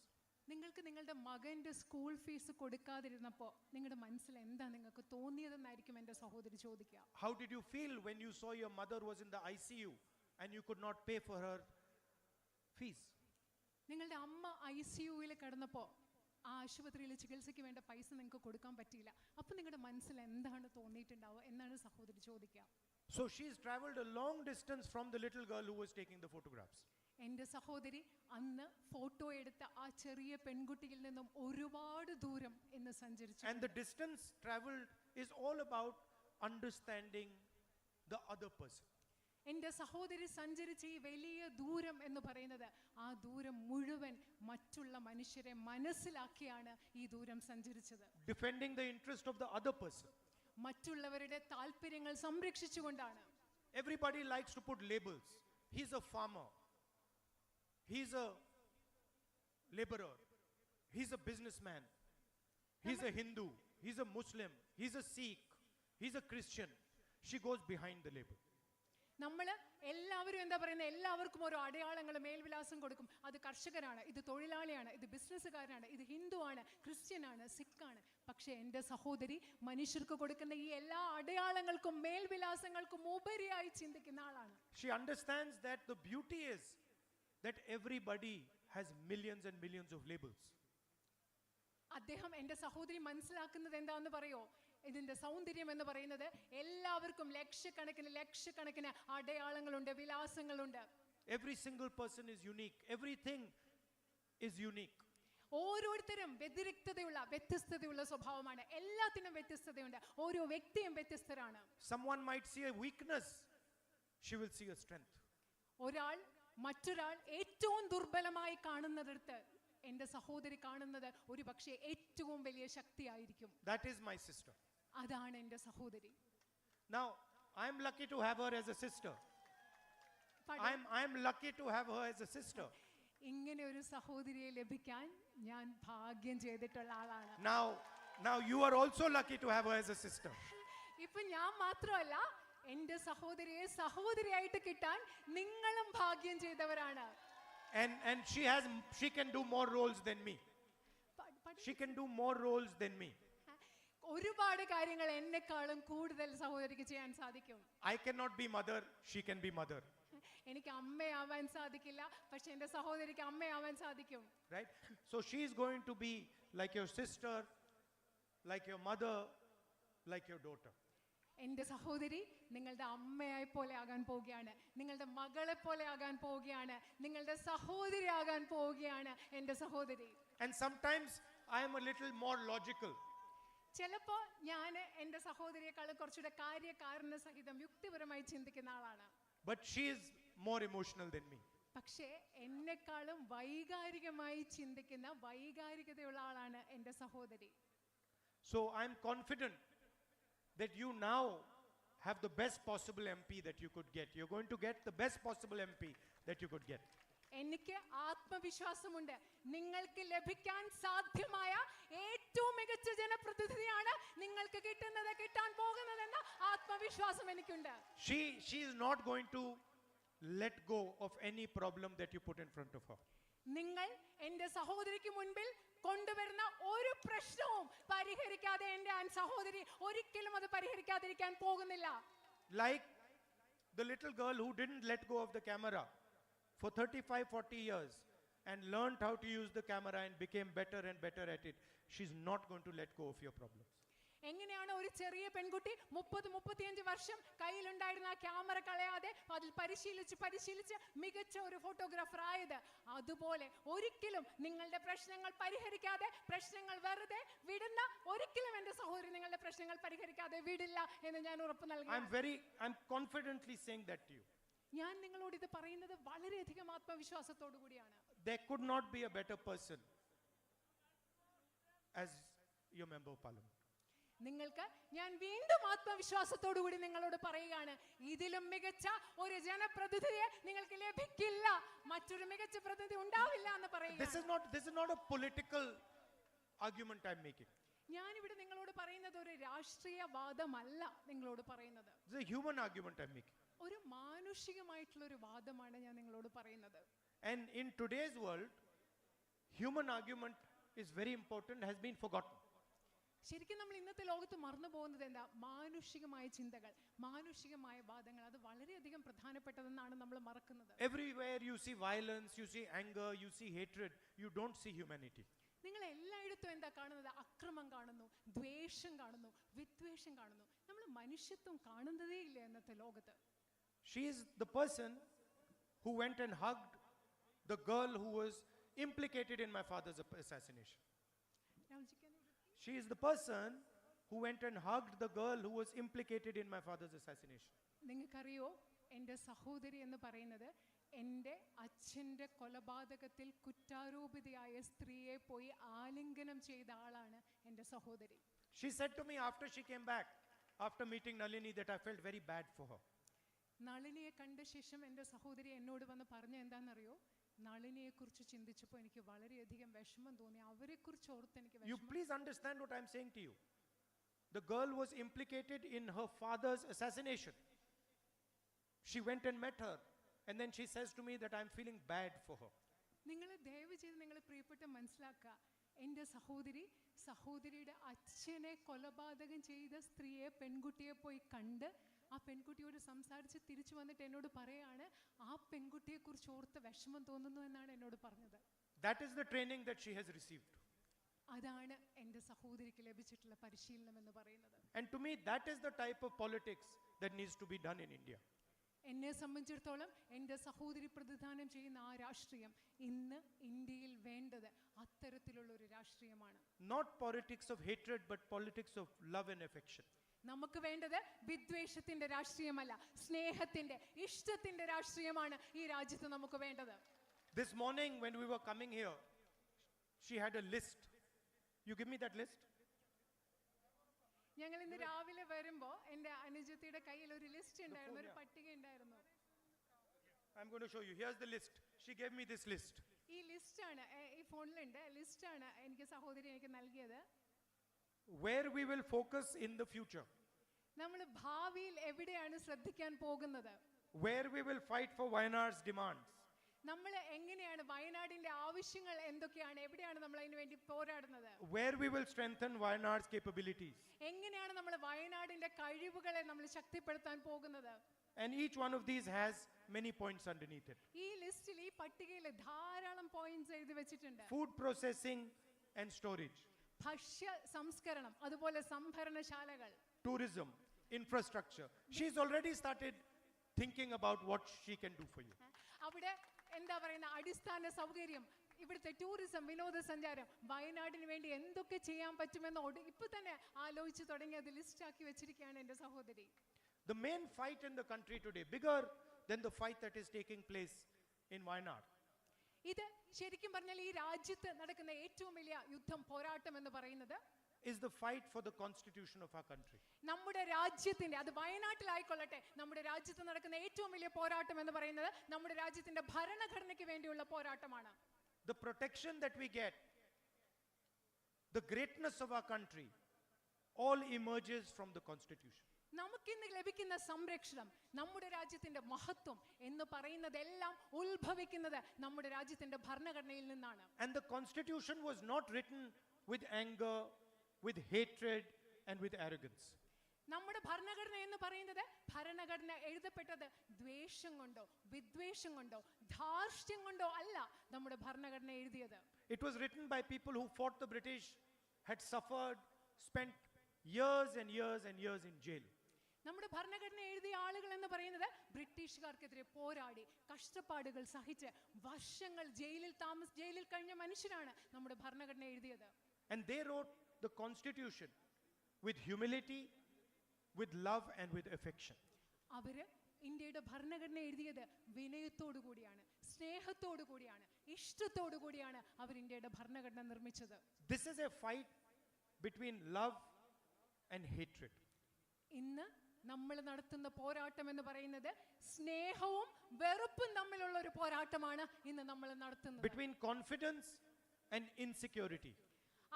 നിങ്ങൾക്ക് നിങ്ങളുടെ മകന്റെ സ്കൂൾ ഫീസ് കൊടുക്കാതിരുന്നപ്പോൾ നിങ്ങളുടെ മനസ്സിൽ എന്താ നിങ്ങൾക്ക് തോന്നിയതെന്നായിരിക്കും എൻ്റെ സഹോദരി ചോദിക്കുക. How did you feel when you saw your mother was in the ICU and you could not pay for her fees? നിങ്ങളുടെ അമ്മ ICUയിൽ കിടന്നപ്പോൾ ആ ആശുപത്രിയിൽ ചികിത്സയ്ക്ക് വേണ്ട പൈസ നിങ്ങൾക്ക് കൊടുക്കാൻ പറ്റിയില്ല, അപ്പോൾ നിങ്ങളുടെ മനസ്സിൽ എന്താണ് തോന്നിയിട്ടുണ്ടാവുക എന്നാണ് സഹോദരി ചോദിക്കുക. So she's traveled a long distance from the little girl who was taking the photographs. എൻ്റെ സഹോദരി അന്ന് ഫോട്ടോ എടുത്ത ആ ചെറിയ പെൺകുട്ടിയിൽ നിന്നും ഒരുപാട് ദൂരം ഇന്ന് സഞ്ചരിച്ചു. And the distance traveled is all about understanding the other person. എൻ്റെ സഹോദരി സഞ്ചരിച്ച ഈ വലിയ ദൂരം എന്ന് പറയുന്നത് ആ ദൂരം മുഴുവൻ മറ്റുള്ള മനുഷ്യരെ മനസ്സിലാക്കിയാണ് ഈ ദൂരം സഞ്ചരിച്ചത്. Defending the interest of the other person. മറ്റുള്ളവരുടെ താല്പര്യങ്ങൾ സംരക്ഷിച്ചുകൊണ്ടാണ്. Everybody likes to put labels. He's a farmer. He's a laborer. He's a businessman. He's a Hindu. He's a Muslim. He's a Sikh. He's a Christian. She goes behind the label. നമ്മൾ എല്ലാവരും എന്താ പറയുന്നത്, എല്ലാവർക്കും ഓരോ അടയാളങ്ങൾ മേൽവിലാസം കൊടുക്കും. അത് കർഷകനാണ്, ഇത് തൊഴിലാളിയാണ്, ഇത് ബിസിനസ്സുകാരനാണ്, ഇത് ഹിന്ദുവാണ്, ക്രിസ്ത്യനാണ്, സിഖാണ്. പക്ഷേ എൻ്റെ സഹോദരി മനുഷ്യർക്ക് കൊടുക്കുന്ന ഈ എല്ലാ അടയാളങ്ങൾക്കും മേൽവിലാസങ്ങൾക്കും ഉപരിയായി ചിന്തിക്കുന്ന ആളാണ്. She understands that the beauty is that everybody has millions and millions of labels. അദ്ദേഹം എൻ്റെ സഹോദരി മനസ്സിലാക്കുന്നത് എന്താന്ന് പറയോ? ഇതിന്റെ സൗന്ദര്യം എന്ന് പറയുന്നത് എല്ലാവർക്കും ലക്ഷക്കണക്കിന് അടയാളങ്ങളുണ്ട്, വിലാസങ്ങളുണ്ട്. Every single person is unique. Everything is unique. ഓരോരുത്തരും വ്യത്യസ്തതയുള്ള സ്വഭാവമാണ്. എല്ലാത്തിനും വ്യത്യസ്തതയുണ്ട്. ഓരോ വ്യക്തിയും വ്യത്യസ്തരാണ്. Someone might see a weakness, she will see a strength. മറ്റൊരാൾ ഏറ്റവും ദുർബലമായി കാണുന്നിടത്ത് എൻ്റെ സഹോദരി കാണുന്നത് ഒരു പക്ഷേ ഏറ്റവും വലിയ ശക്തിയായിരിക്കും. That is my sister. അതാണ് എൻ്റെ സഹോദരി. Now, I am lucky to have her as a sister. I am lucky to have her as a sister. ഇങ്ങനെ ഒരു സഹോദരിയെ ലഭിക്കാൻ ഞാൻ ഭാഗ്യം ചെയ്തിട്ടുള്ള ആളാണ്. Now you are also lucky to have her as a sister. ഇപ്പൊ ഞാൻ മാത്രമല്ല, എൻ്റെ സഹോദരിയെ സഹോദരിയായിട്ട് കിട്ടാൻ നിങ്ങളും ഭാഗ്യം ചെയ്തവരാണ്. And she can do more roles than me. She can do more roles than me. ഒരുപാട് കാര്യങ്ങൾ എന്നെക്കാളും കൂടുതൽ സഹോദരിക്ക് ചെയ്യാൻ സാധിക്കും. I cannot be mother, she can be mother. എനിക്ക് അമ്മയാവാൻ സാധിക്കില്ല, പക്ഷെ എൻ്റെ സഹോദരിക്ക് അമ്മയാവാൻ സാധിക്കും. Right? So she is going to be like your sister, like your mother, like your daughter. എൻ്റെ സഹോദരി നിങ്ങളുടെ അമ്മയായി പോലെ ആകാൻ പോവുകയാണ്, നിങ്ങളുടെ മകളെ പോലെ ആകാൻ പോവുകയാണ്, നിങ്ങളുടെ സഹോദരി ആകാൻ പോവുകയാണ് എൻ്റെ സഹോദരി. And sometimes I am a little more logical. ചിലപ്പോൾ ഞാൻ എൻ്റെ സഹോദരിയെക്കാളും കുറച്ചുകൂടെ കാര്യകാരണ സഹിതം യുക്തിപരമായി ചിന്തിക്കുന്ന ആളാണ്. But she is more emotional than me. പക്ഷേ എന്നെക്കാളും വൈകാരികമായി ചിന്തിക്കുന്ന വൈകാരികതയുള്ള ആളാണ് എൻ്റെ സഹോദരി. So I am confident that you now have the best possible MP that you could get. You're going to get the best possible MP that you could get. എനിക്ക് ആത്മവിശ്വാസമുണ്ട്, നിങ്ങൾക്ക് ലഭിക്കാൻ സാധ്യമായ ഏറ്റവും മികച്ച ജനപ്രതിനിധിയാണ് നിങ്ങൾക്ക് കിട്ടാൻ പോകുന്നതെന്ന ആത്മവിശ്വാസം എനിക്കുണ്ട്. She is not going to let go of any problem that you put in front of her. നിങ്ങൾ എൻ്റെ സഹോദരിക്ക് മുൻപിൽ കൊണ്ടുവരുന്ന ഒരു പ്രശ്നവും പരിഹരിക്കാതെ എൻ്റെ സഹോദരി ഒരിക്കലും അത് പരിഹരിക്കാതിരിക്കാൻ പോകുന്നില്ല. Like the little girl who didn't let go of the camera for 35-40 years and learned how to use the camera and became better and better at it. She's not going to let go of your problems. എങ്ങനെയാണ് ഒരു ചെറിയ പെൺകുട്ടി 30-35 വർഷം കയ്യിലുണ്ടായിരുന്ന ആ camera കളയാതെ അതിൽ പരിശീലിച്ച് മികച്ച ഒരു ഫോട്ടോഗ്രാഫർ ആയത്? അതുപോലെ ഒരിക്കലും നിങ്ങളുടെ പ്രശ്നങ്ങൾ പരിഹരിക്കാതെ, പ്രശ്നങ്ങൾ വെറുതെ വിടുന്ന ഒരിക്കലും എൻ്റെ സഹോദരി നിങ്ങളുടെ പ്രശ്നങ്ങൾ പരിഹരിക്കാതെ വിടില്ല എന്ന് ഞാൻ ഉറപ്പ് നൽകുന്നു. I'm confidently saying that to you. ഞാൻ നിങ്ങളോട് ഇത് പറയുന്നത് വളരെയധികം ആത്മവിശ്വാസത്തോടു കൂടിയാണ്. There could not be a better person as your member of parliament. നിങ്ങൾക്ക് ഞാൻ വീണ്ടും ആത്മവിശ്വാസത്തോടു കൂടി നിങ്ങളോട് പറയുകയാണ്, ഇതിലും മികച്ച ഒരു ജനപ്രതിനിധിയെ നിങ്ങൾക്ക് ലഭിക്കില്ല, മറ്റൊരു മികച്ച പ്രതിനിധി ഉണ്ടാവില്ല എന്ന് പറയുക. This is not a political argument I'm making. ഞാനിവിടെ നിങ്ങളോട് പറയുന്നത് ഒരു രാഷ്ട്രീയ വാദമല്ല നിങ്ങളോട് പറയുന്നത്. This is a human argument I'm making. ഒരു മാനുഷികമായിട്ടുള്ള ഒരു വാദമാണ് ഞാൻ നിങ്ങളോട് പറയുന്നത്. And in today's world, human argument is very important, has been forgotten. ശരിക്കും നമ്മൾ ഇന്നത്തെ ലോകത്ത് മറന്നു പോകുന്നത് എന്താ? മാനുഷികമായ ചിന്തകൾ, മാനുഷികമായ വാദങ്ങൾ, അത് വളരെയധികം പ്രധാനപ്പെട്ടതെന്നാണ് നമ്മൾ മറക്കുന്നത്. Everywhere you see violence, you see anger, you see hatred, you don't see humanity. നിങ്ങൾ എല്ലായിടത്തും എന്താ കാണുന്നത്? അക്രമം കാണുന്നു, ദ്വേഷം കാണുന്നു, വിദ്വേഷം കാണുന്നു. നമ്മൾ മനുഷ്യത്വം കാണുന്നതേ ഇല്ല ഇന്നത്തെ ലോകത്ത്. She is the person who went and hugged the girl who was implicated in my father's assassination. She is the person who went and hugged the girl who was implicated in my father's assassination. നിങ്ങൾക്കറിയോ, എൻ്റെ സഹോദരി എന്ന് പറയുന്നത് എൻ്റെ അച്ഛൻ്റെ കൊലപാതകത്തിൽ കുറ്റാരോപിതയായ സ്ത്രീയെ പോയി ആലിംഗനം ചെയ്ത ആളാണ് എൻ്റെ സഹോദരി. She said to me after she came back, after meeting Nalini, that I felt very bad for her. നളിനിയെ കണ്ട ശേഷം എൻ്റെ സഹോദരി എന്നോട് വന്ന് പറഞ്ഞ എന്താണെന്നറിയോ? നളിനിയെ കുറിച്ച് ചിന്തിച്ചപ്പോൾ എനിക്ക് വളരെയധികം വിഷമം തോന്നി, അവരെ കുറിച്ച് ഓർത്ത് എനിക്ക് You please understand what I'm saying to you. The girl was implicated in her father's assassination. She went and met her. And then she says to me that I'm feeling bad for her. നിങ്ങൾ ദയവ് ചെയ്ത് നിങ്ങൾ പ്രിയപ്പെട്ട മനസ്സിലാക്കുക, എൻ്റെ സഹോദരിയുടെ അച്ഛനെ കൊലപാതകം ചെയ്ത സ്ത്രീയെ, പെൺകുട്ടിയെ പോയി കണ്ട് ആ പെൺകുട്ടിയോട് സംസാരിച്ച് തിരിച്ചു വന്നിട്ട് എന്നോട് പറയാണ് ആ പെൺകുട്ടിയെക്കുറിച്ച് ഓർത്ത് വിഷമം തോന്നുന്നു എന്നാണ് എന്നോട് പറഞ്ഞത്. That is the training that she has received. അതാണ് എൻ്റെ സഹോദരിക്ക് ലഭിച്ചിട്ടുള്ള പരിശീലനം എന്ന് പറയുന്നത്. And to me, that is the type of politics that needs to be done in India. എന്നെ സംബന്ധിച്ചിടത്തോളം എൻ്റെ സഹോദരി പ്രതിദാനം ചെയ്യുന്ന ആ രാഷ്ട്രീയം ഇന്ന് ഇന്ത്യയിൽ വേണ്ടത് അത്തരത്തിലുള്ള ഒരു രാഷ്ട്രീയമാണ്. Not politics of hatred, but politics of love and affection. നമുക്ക് വേണ്ടത് വിദ്വേഷത്തിന്റെ രാഷ്ട്രീയമല്ല, സ്നേഹത്തിന്റെ, ഇഷ്ടത്തിന്റെ രാഷ്ട്രീയമാണ് ഈ രാജ്യത്ത് നമുക്ക് വേണ്ടത്. This morning when we were coming here, she had a list. You give me that list? ഞങ്ങൾ ഇന്ന് രാവിലെ വരുമ്പോ എൻ്റെ അനുജത്തിയുടെ കയ്യിൽ ഒരു ലിസ്റ്റ് ഉണ്ടായിരുന്നു, ഒരു പട്ടിക ഉണ്ടായിരുന്നു. I'm going to show you. Here's the list. She gave me this list. ഈ ലിസ്റ്റാണ്, ഈ ഫോണിലുണ്ട്, ലിസ്റ്റാണ് എനിക്ക് സഹോദരി എനിക്ക് നൽകിയത്. Where we will focus in the future. നമ്മൾ ഭാവിയിൽ എവിടെയാണ് ശ്രദ്ധിക്കാൻ പോകുന്നത്? Where we will fight for Wayanad's demands. നമ്മൾ എങ്ങനെയാണ് വയനാടിന്റെ ആവശ്യങ്ങൾ എന്തൊക്കെയാണ്, എവിടെയാണ് നമ്മൾ അതിനു വേണ്ടി പോരാടുന്നത്? Where we will strengthen Wayanad's capabilities. എങ്ങനെയാണ് നമ്മൾ വയനാടിന്റെ കഴിവുകളെ നമ്മൾ ശക്തിപ്പെടുത്താൻ പോകുന്നത്? And each one of these has many points underneath it. ഈ ലിസ്റ്റിൽ, ഈ പട്ടികയിൽ ധാരാളം പോയിന്റ്സ് എഴുതി വെച്ചിട്ടുണ്ട്. Food processing and storage. ഭക്ഷ്യ സംസ്കരണം, അതുപോലെ സംഭരണശാലകൾ, tourism, infrastructure. She's already started thinking about what she can do for you. അവിടെ എന്താ പറയുന്ന അടിസ്ഥാന സൗകര്യം, ഇവിടുത്തെ ടൂറിസം, വിനോദസഞ്ചാരം, വയനാടിന് വേണ്ടി എന്തൊക്കെ ചെയ്യാൻ പറ്റുമെന്ന് ഇപ്പൊ തന്നെ ആലോചിച്ച് തുടങ്ങി അത് ലിസ്റ്റ് ആക്കി വെച്ചിരിക്കുകയാണ് എൻ്റെ സഹോദരി. The main fight in the country today, bigger than the fight that is taking place in Wayanad, ഇത് ശരിക്കും പറഞ്ഞാൽ ഈ രാജ്യത്ത് നടക്കുന്ന ഏറ്റവും വലിയ യുദ്ധം, പോരാട്ടം എന്ന് പറയുന്നത് is the fight for the constitution of our country. നമ്മുടെ രാജ്യത്തിന്റെ, അത് വയനാട്ടിലായിക്കൊള്ളട്ടെ, നമ്മുടെ രാജ്യത്ത് നടക്കുന്ന ഏറ്റവും വലിയ പോരാട്ടം എന്ന് പറയുന്നത് നമ്മുടെ രാജ്യത്തിന്റെ ഭരണഘടനയ്ക്ക് വേണ്ടിയുള്ള പോരാട്ടമാണ്. The protection that we get, the greatness of our country, all emerges from the constitution. നമുക്കിന്ന് ലഭിക്കുന്ന സംരക്ഷണം, നമ്മുടെ രാജ്യത്തിന്റെ മഹത്വം എന്ന് പറയുന്നതെല്ലാം ഉത്ഭവിക്കുന്നത് നമ്മുടെ രാജ്യത്തിന്റെ ഭരണഘടനയിൽ നിന്നാണ്. And the constitution was not written with anger, with hatred and with arrogance. നമ്മുടെ ഭരണഘടന എന്ന് പറയുന്നത്, ഭരണഘടന എഴുതപ്പെട്ടത് ദ്വേഷം കൊണ്ടോ വിദ്വേഷം കൊണ്ടോ ധാർഷ്ട്യം കൊണ്ടോ അല്ല നമ്മുടെ ഭരണഘടന എഴുതിയത്. It was written by people who fought the British, had suffered, spent years and years and years in jail. നമ്മുടെ ഭരണഘടന എഴുതിയ ആളുകൾ എന്ന് പറയുന്നത് ബ്രിട്ടീഷുകാർക്കെതിരെ പോരാടി കഷ്ടപ്പാടുകൾ സഹിച്ച് വർഷങ്ങൾ ജയിലിൽ കഴിഞ്ഞ മനുഷ്യരാണ് നമ്മുടെ ഭരണഘടന എഴുതിയത്. And they wrote the constitution with humility, with love and with affection. അവര് ഇന്ത്യയുടെ ഭരണഘടന എഴുതിയത് വിനയത്തോടു കൂടിയാണ്, സ്നേഹത്തോടു കൂടിയാണ്, ഇഷ്ടത്തോടു കൂടിയാണ് അവർ ഇന്ത്യയുടെ ഭരണഘടന നിർമ്മിച്ചത്. This is a fight between love and hatred. ഇന്ന് നമ്മൾ നടത്തുന്ന പോരാട്ടം എന്ന് പറയുന്നത് സ്നേഹവും വെറുപ്പും തമ്മിലുള്ള ഒരു പോരാട്ടമാണ് ഇന്ന് നമ്മൾ നടത്തുന്നത്. Between confidence and insecurity.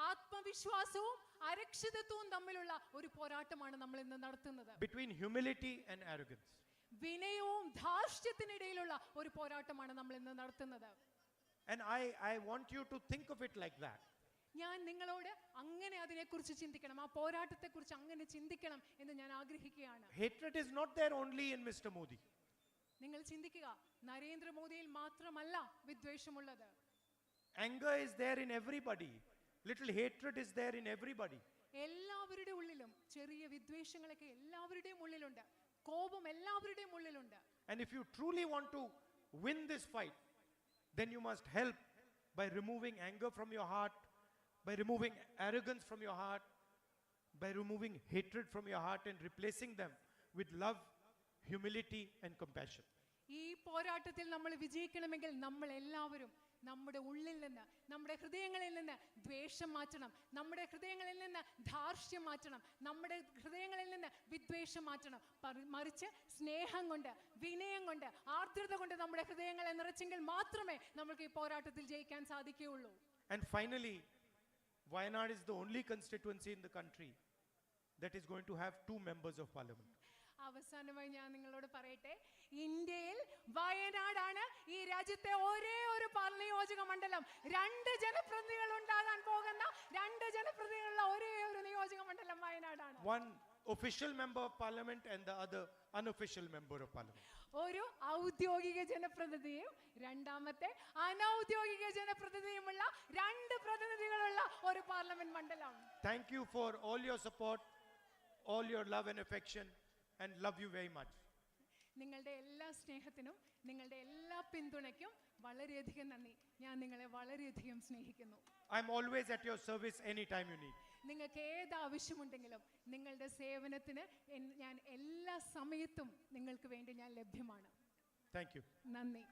ആത്മവിശ്വാസവും അരക്ഷിതത്വവും തമ്മിലുള്ള ഒരു പോരാട്ടമാണ് നമ്മൾ ഇന്ന് നടത്തുന്നത്. Between humility and arrogance. വിനയവും ധാർഷ്ട്യത്തിനിടയിലുള്ള ഒരു പോരാട്ടമാണ് നമ്മൾ ഇന്ന് നടത്തുന്നത്. And I want you to think of it like that. ഞാൻ നിങ്ങളോട് അങ്ങനെ അതിനെക്കുറിച്ച് ചിന്തിക്കണം, ആ പോരാട്ടത്തെക്കുറിച്ച് അങ്ങനെ ചിന്തിക്കണം എന്ന് ഞാൻ ആഗ്രഹിക്കുകയാണ്. Hatred is not there only in Mr. Modi. നിങ്ങൾ ചിന്തിക്കുക, നരേന്ദ്രമോദിയിൽ മാത്രമല്ല വിദ്വേഷമുള്ളത്. Anger is there in everybody. Little hatred is there in everybody. എല്ലാവരുടെ ഉള്ളിലും ചെറിയ വിദ്വേഷങ്ങളൊക്കെ എല്ലാവരുടെയും ഉള്ളിലുണ്ട്, കോപം എല്ലാവരുടെയും ഉള്ളിലുണ്ട്. And if you truly want to win this fight, then you must help by removing anger from your heart, by removing arrogance from your heart, by removing hatred from your heart and replacing them with love, humility and compassion. ഈ പോരാട്ടത്തിൽ നമ്മൾ വിജയിക്കണമെങ്കിൽ നമ്മൾ എല്ലാവരും നമ്മുടെ ഉള്ളിൽ നിന്ന്, നമ്മുടെ ഹൃദയങ്ങളിൽ നിന്ന് ദ്വേഷം മാറ്റണം, നമ്മുടെ ഹൃദയങ്ങളിൽ നിന്ന് ധാർഷ്ട്യം മാറ്റണം, നമ്മുടെ ഹൃദയങ്ങളിൽ നിന്ന് വിദ്വേഷം മാറ്റണം. മറിച്ച് സ്നേഹം കൊണ്ട്, വിനയം കൊണ്ട്, ആർദ്രത കൊണ്ട് നമ്മുടെ ഹൃദയങ്ങളെ നിറച്ചെങ്കിൽ മാത്രമേ നമുക്ക് ഈ പോരാട്ടത്തിൽ ജയിക്കാൻ സാധിക്കുകയുള്ളൂ. And finally, Wayanad is the only constituency in the country that is going to have 2 members of parliament. അവസാനമായി ഞാൻ നിങ്ങളോട് പറയട്ടെ, ഇന്ത്യയിൽ വയനാടാണ് ഈ രാജ്യത്തെ ഒരേ ഒരു നിയോജക മണ്ഡലം. 2 ജനപ്രതിനിധികൾ ഉണ്ടാകാൻ പോകുന്ന 2 ജനപ്രതിനിധികളുള്ള ഒരേ ഒരു നിയോജക മണ്ഡലം വയനാടാണ്. One official member of parliament and the other unofficial member of parliament. ഒരു ഔദ്യോഗിക ജനപ്രതിനിധിയും രണ്ടാമത്തെ അനൗദ്യോഗിക ജനപ്രതിനിധിയുമുള്ള 2 പ്രതിനിധികളുള്ള ഒരു പാർലമെന്റ് മണ്ഡലം. Thank you for all your support, all your love and affection, and love you very much. നിങ്ങളുടെ എല്ലാ സ്നേഹത്തിനും നിങ്ങളുടെ എല്ലാ പിന്തുണയ്ക്കും വളരെയധികം നന്ദി. ഞാൻ നിങ്ങളെ വളരെയധികം സ്നേഹിക്കുന്നു. I'm always at your service anytime you need. നിങ്ങൾക്ക് ഏത് ആവശ്യമുണ്ടെങ്കിലും നിങ്ങളുടെ സേവനത്തിന് ഞാൻ എല്ലാ സമയത്തും നിങ്ങൾക്ക് വേണ്ടി ഞാൻ ലഭ്യമാണ്. Thank you. നന്ദി.